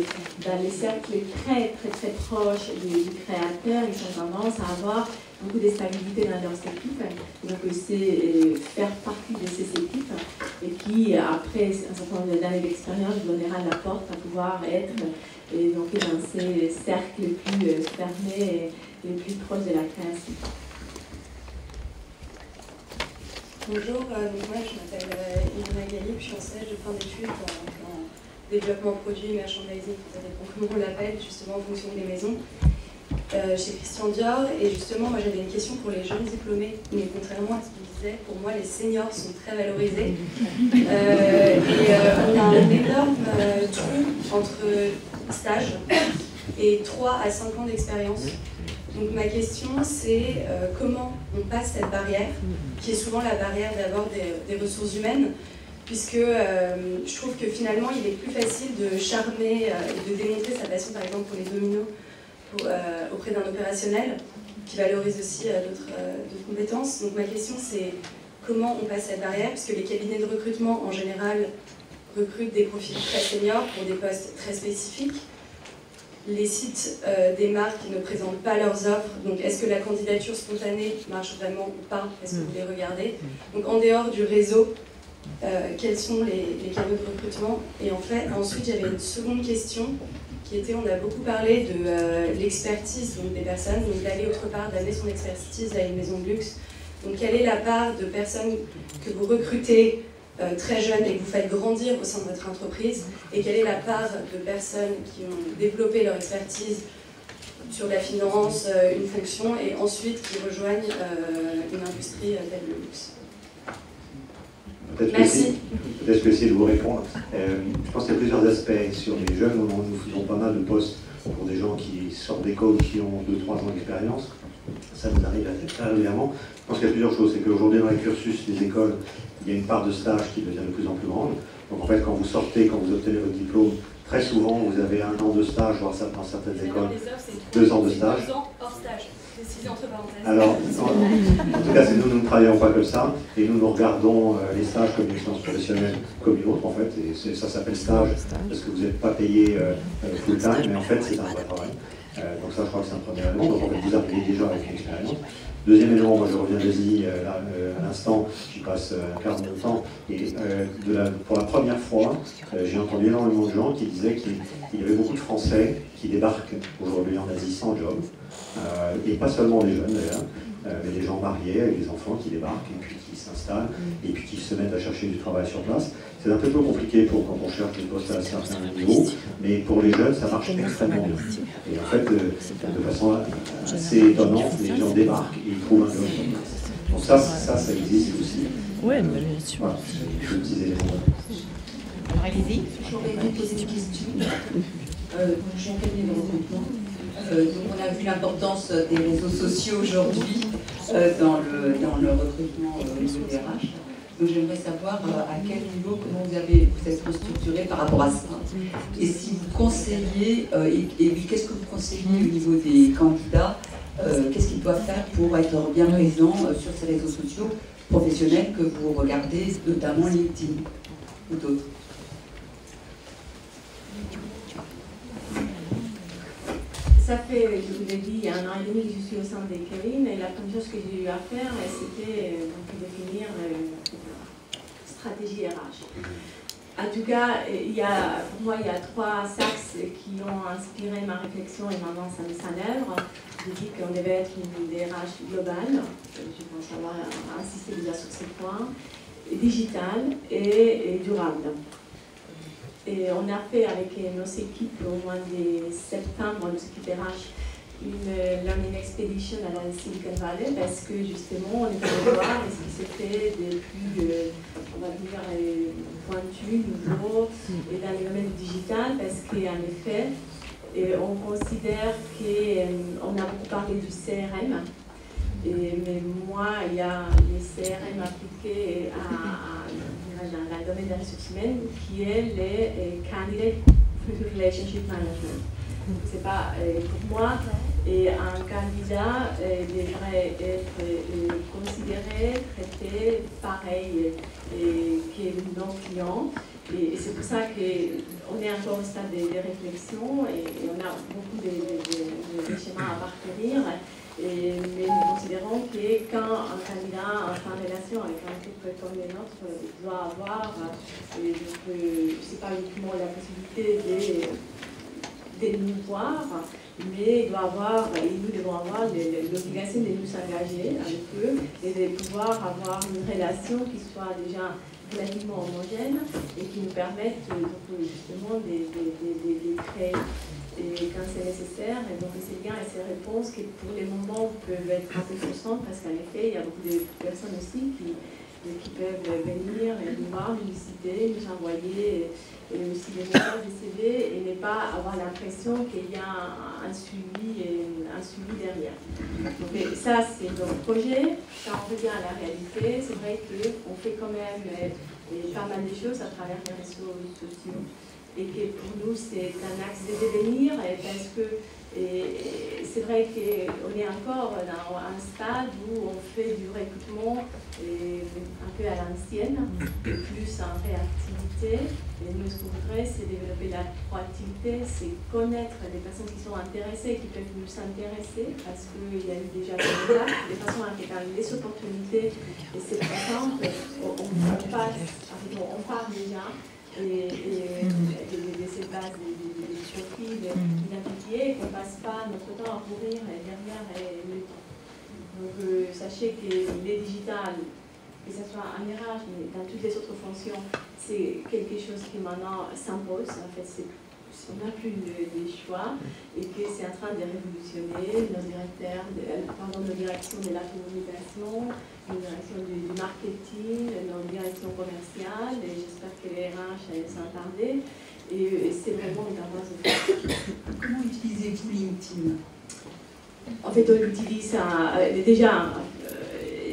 dans les cercles très proches du créateur, ils ont tendance à avoir beaucoup de stabilité dans leurs équipes. Donc c'est faire partie de ces équipes, et qui, après un certain nombre d'années d'expérience, donnera la porte à pouvoir être donc, dans ces cercles les plus fermés et les plus proches de la création. Bonjour, moi je m'appelle Irina Galib, je suis en stage de fin d'études en développement produit, merchandising, ça dépend comment on l'appelle, justement en fonction des maisons, chez Christian Dior. Et justement, moi j'avais une question pour les jeunes diplômés, mais contrairement à ce qu'il disait, pour moi les seniors sont très valorisés. On a un énorme trou entre stage et 3 à 5 ans d'expérience. Donc ma question, c'est comment on passe cette barrière, qui est souvent la barrière d'abord des ressources humaines, puisque je trouve que finalement, il est plus facile de charmer et de démontrer sa passion, par exemple, pour les dominos auprès d'un opérationnel, qui valorise aussi d'autres compétences. Donc ma question, c'est comment on passe cette barrière, puisque les cabinets de recrutement, en général, recrutent des profils très seniors pour des postes très spécifiques. Les sites des marques ne présentent pas leurs offres, donc est-ce que la candidature spontanée marche vraiment ou pas? Est-ce que vous les regardez? Donc en dehors du réseau, quels sont les canaux de recrutement? Et en fait, ensuite j'avais une seconde question qui était, on a beaucoup parlé de l'expertise des personnes, donc d'aller autre part, d'amener son expertise à une maison de luxe. Donc quelle est la part de personnes que vous recrutez très jeunes et que vous faites grandir au sein de votre entreprise, et quelle est la part de personnes qui ont développé leur expertise sur la finance, une fonction, et ensuite qui rejoignent une industrie telle le luxe. Merci. Peut-être que je vais essayer de vous répondre. Je pense qu'il y a plusieurs aspects. Sur les jeunes, nous faisons pas mal de postes pour des gens qui sortent d'école, qui ont 2-3 ans d'expérience. Ça nous arrive très régulièrement. Je pense qu'il y a plusieurs choses. C'est qu'aujourd'hui, dans les cursus des écoles, il y a une part de stage qui devient de plus en plus grande. Donc en fait, quand vous sortez, quand vous obtenez votre diplôme, très souvent, vous avez 1 an de stage, voire dans certaines écoles, 2 ans de stage. 2 ans hors stage, précisé entre parenthèses. Alors, en tout cas, nous ne travaillons pas comme ça, et nous regardons les stages comme une expérience professionnelle comme une autre, en fait, et ça s'appelle stage, parce que vous n'êtes pas payé full-time, mais en fait, c'est un vrai travail. Donc ça, je crois que c'est un premier élément, donc en fait, vous apprenez déjà avec une expérience. Deuxième élément, moi je reviens d'Asie à l'instant, j'y passe un quart de temps, et pour la première fois, j'ai entendu énormément de gens qui disaient qu'il y avait beaucoup de Français qui débarquent aujourd'hui en Asie sans job, et pas seulement les jeunes d'ailleurs, mais des gens mariés avec des enfants qui débarquent et puis qui s'installent et puis qui se mettent à chercher du travail sur place. C'est un peu plus compliqué quand on cherche des postes à un certain niveau, mais pour les jeunes, ça marche extrêmement bien. Et en fait, de façon assez étonnante, les gens débarquent et ils trouvent un job sur place. Donc ça existe aussi. Oui, mais bien sûr. Voilà, je petits éléments. Alors allez-y. J'aurais aimé poser une question. Je suis en cabinet de recrutement. Donc on a vu l'importance des réseaux sociaux aujourd'hui dans le recrutement au niveau des RH. Donc j'aimerais savoir à quel niveau, comment vous êtes structuré par rapport à ça. Et si vous conseillez, et qu'est-ce que vous conseillez au niveau des candidats qu'est-ce qu'ils doivent faire pour être bien présents sur ces réseaux sociaux professionnels que vous regardez, notamment LinkedIn ou d'autres? Ça fait, je vous l'ai dit, 1 an et demi que je suis au sein des Kering, et la première chose que j'ai eu à faire, c'était de définir une stratégie RH. En tout cas, pour moi, il y a 3 axes qui ont inspiré ma réflexion et maintenant ça met en œuvre. J'ai dit qu'on devait être une DRH globale, je pense avoir insisté déjà sur ces points, digital et durable. Et on a fait avec nos équipes au mois de septembre, nos équipes RH, une learning expedition à la Silicon Valley parce que justement on est allé voir ce qui s'est fait des plus, on va dire, pointu, nouveau et dans le domaine du digital parce qu'en effet, on considère qu'on a beaucoup parlé du CRM, mais moi il y a les CRM appliqués dans le domaine des ressources humaines qui est les Candidate Relationship Management. C'est pas pour moi, et un candidat devrait être considéré, traité pareil que nos clients. Et c'est pour ça qu'on est encore au stade de réflexion et on a beaucoup de schémas à parcourir. Mais nous considérons que quand un candidat est en relation avec un groupe comme le nôtre, il doit avoir, c'est pas uniquement la possibilité de nous voir, mais nous devons avoir l'obligation de nous engager avec eux et de pouvoir avoir une relation qui soit déjà relativement homogène et qui nous permette justement de créer quand c'est nécessaire, et donc ces liens et ces réponses qui pour les moments peuvent être un peu frustrantes parce qu'en effet il y a beaucoup de personnes aussi qui peuvent venir et nous voir, nous visiter, nous envoyer aussi des messages, des CV et ne pas avoir l'impression qu'il y a un suivi derrière. Donc, ça c'est notre projet. Quand on revient à la réalité, c'est vrai qu'on fait quand même pas mal de choses à travers les réseaux sociaux. Et que pour nous c'est un axe de devenir parce que c'est vrai qu'on est encore dans un stade où on fait du recrutement un peu à l'ancienne, plus en réactivité. Et nous, ce qu'on voudrait, c'est développer la proactivité, c'est connaître les personnes qui sont intéressées, qui peuvent nous intéresser, parce qu'il y a eu déjà des étapes, de façon à ce que les opportunités, et c'est très simple, on part déjà. Et de ces bases de profils identifiés, qu'on ne passe pas notre temps à courir derrière le temps. Donc sachez que les digitales, que ce soit en RH, mais dans toutes les autres fonctions, c'est quelque chose qui maintenant s'impose. En fait, on n'a plus de choix et que c'est en train de révolutionner nos directions de la communication, nos directions du marketing, nos directions commerciales, et j'espère que les RH s'entendaient. Et c'est vraiment une tendance. Comment utilisez-vous LinkedIn? En fait, on utilise déjà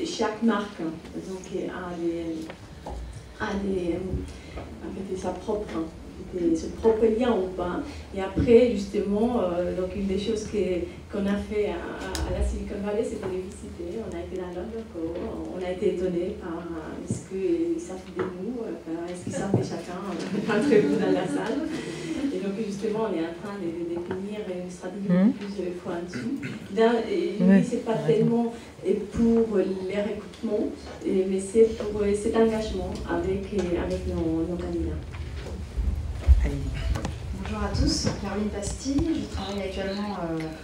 chaque marque donc, a sa propre. Ce propre lien ou pas. Et après, justement, donc une des choses qu'on a fait à la Silicon Valley, c'était les visiter. On a été dans leurs locaux, on a été étonnés par ce qu'ils savent de nous, ce qu'ils savent de chacun entre vous dans la salle. Et donc, justement, on est en train de définir une stratégie plus pointue. L'idée, c'est pas tellement pour les recrutements, mais c'est pour cet engagement avec nos candidats. Bonjour à tous, Caroline Pastille, je travaille actuellement,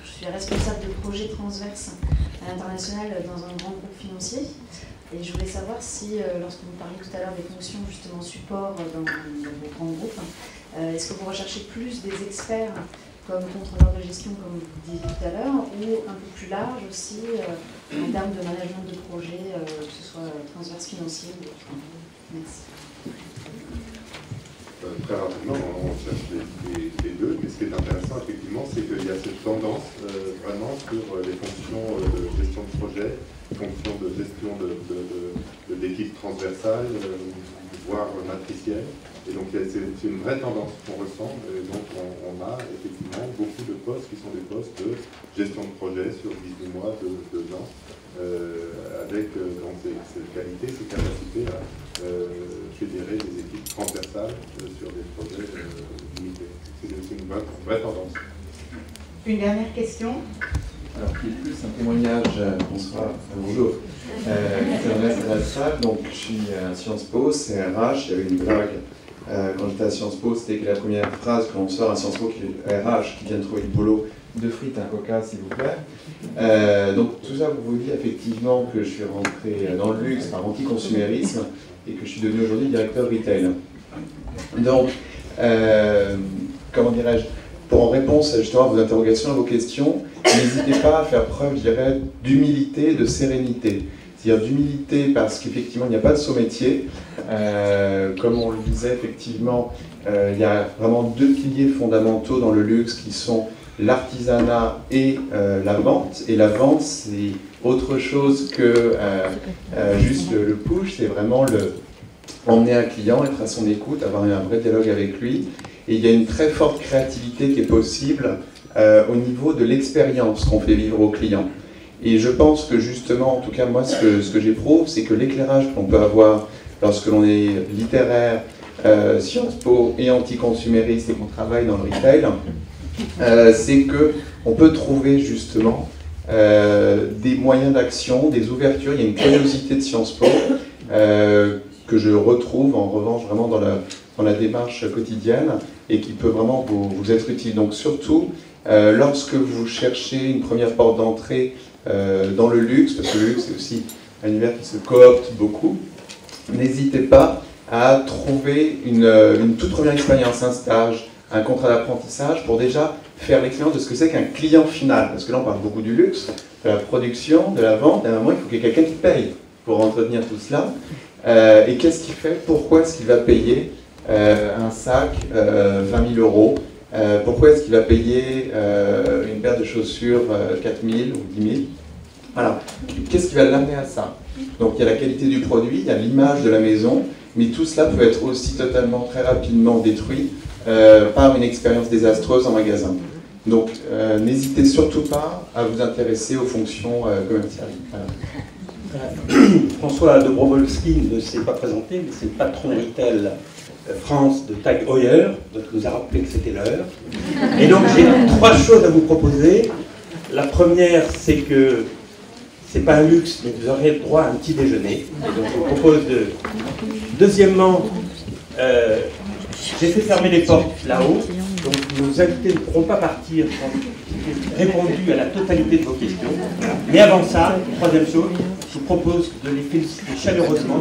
je suis responsable de projets transverses à l'international dans un grand groupe financier. Et je voulais savoir si, lorsque vous parliez tout à l'heure des fonctions justement support dans vos grands groupes, est-ce que vous recherchez plus des experts comme contrôleurs de gestion, comme vous disiez tout à l'heure, ou un peu plus large aussi en termes de management de projet, que ce soit transverse financier ou autre. Merci. Très rapidement, on cherche les deux, mais ce qui est intéressant, effectivement, c'est qu'il y a cette tendance vraiment sur les fonctions de gestion de projet, fonctions de gestion d'équipes transversales, voire matricielle. Et donc c'est une vraie tendance qu'on ressent. Et donc on a effectivement beaucoup de postes qui sont des postes de gestion de projet sur 18 mois, 2 ans, avec donc ces qualités, ces capacités à fédérer des équipes transversales sur des projets limités. C'est une vraie tendance. Une dernière question. Alors, qui est plus un témoignage, bonsoir, bonjour, qui s'adresse à la salle. Donc, je suis à Sciences Po, CRH, il y avait une blague quand j'étais à Sciences Po, c'était que la première phrase que l'on sort à Sciences Po, qui est RH, qui vient de trouver le boulot, 2 frites, un coca, s'il vous plaît. Donc, tout ça pour vous dire effectivement que je suis rentré dans le luxe par anti-consumérisme et que je suis devenu aujourd'hui directeur retail. Donc, comment dirais-je, en réponse justement à vos interrogations, à vos questions, n'hésitez pas à faire preuve, je dirais, d'humilité et de sérénité. C'est-à-dire d'humilité parce qu'effectivement, il n'y a pas de saut-métier. Comme on le disait, effectivement, il y a vraiment 2 piliers fondamentaux dans le luxe qui sont l'artisanat et la vente. Et la vente, c'est autre chose que juste le push, c'est vraiment emmener un client, être à son écoute, avoir un vrai dialogue avec lui. Et il y a une très forte créativité qui est possible au niveau de l'expérience qu'on fait vivre aux clients. Et je pense que justement, en tout cas moi, ce que j'éprouve, c'est que l'éclairage qu'on peut avoir lorsque l'on est littéraire, Sciences Po et anticonsumériste et qu'on travaille dans le retail, c'est qu'on peut trouver justement des moyens d'action, des ouvertures. Il y a une curiosité de Sciences Po que je retrouve en revanche vraiment dans la démarche quotidienne et qui peut vraiment vous être utile. Donc surtout, lorsque vous cherchez une première porte d'entrée dans le luxe, parce que le luxe c'est aussi un univers qui se coopte beaucoup, n'hésitez pas à trouver une toute première expérience, un stage, un contrat d'apprentissage pour déjà faire l'expérience de ce que c'est qu'un client final. Parce que là on parle beaucoup du luxe, de la production, de la vente, et à un moment il faut qu'il y ait quelqu'un qui paye pour entretenir tout cela. Et qu'est-ce qu'il fait? Pourquoi est-ce qu'il va payer un sac 20 000 €? Pourquoi est-ce qu'il va payer une paire de chaussures 4 000 ou 10 000? Voilà. Qu'est-ce qui va l'amener à ça? Donc il y a la qualité du produit, il y a l'image de la maison, mais tout cela peut être aussi totalement, très rapidement détruit par une expérience désastreuse en magasin. Donc n'hésitez surtout pas à vous intéresser aux fonctions commerciales. Voilà. François Dobrovolski ne s'est pas présenté, mais c'est le patron retail France de Tag Heuer, donc nous a rappelé que c'était l'heure. Et donc j'ai 3 choses à vous proposer. La première, c'est que c'est pas un luxe, mais vous aurez droit à un petit déjeuner. Et donc je vous propose de... Deuxièmement, j'ai fait fermer les portes là-haut, donc nos invités ne pourront pas partir sans répondu à la totalité de vos questions. Mais avant ça, troisième chose, je vous propose de les féliciter chaleureusement.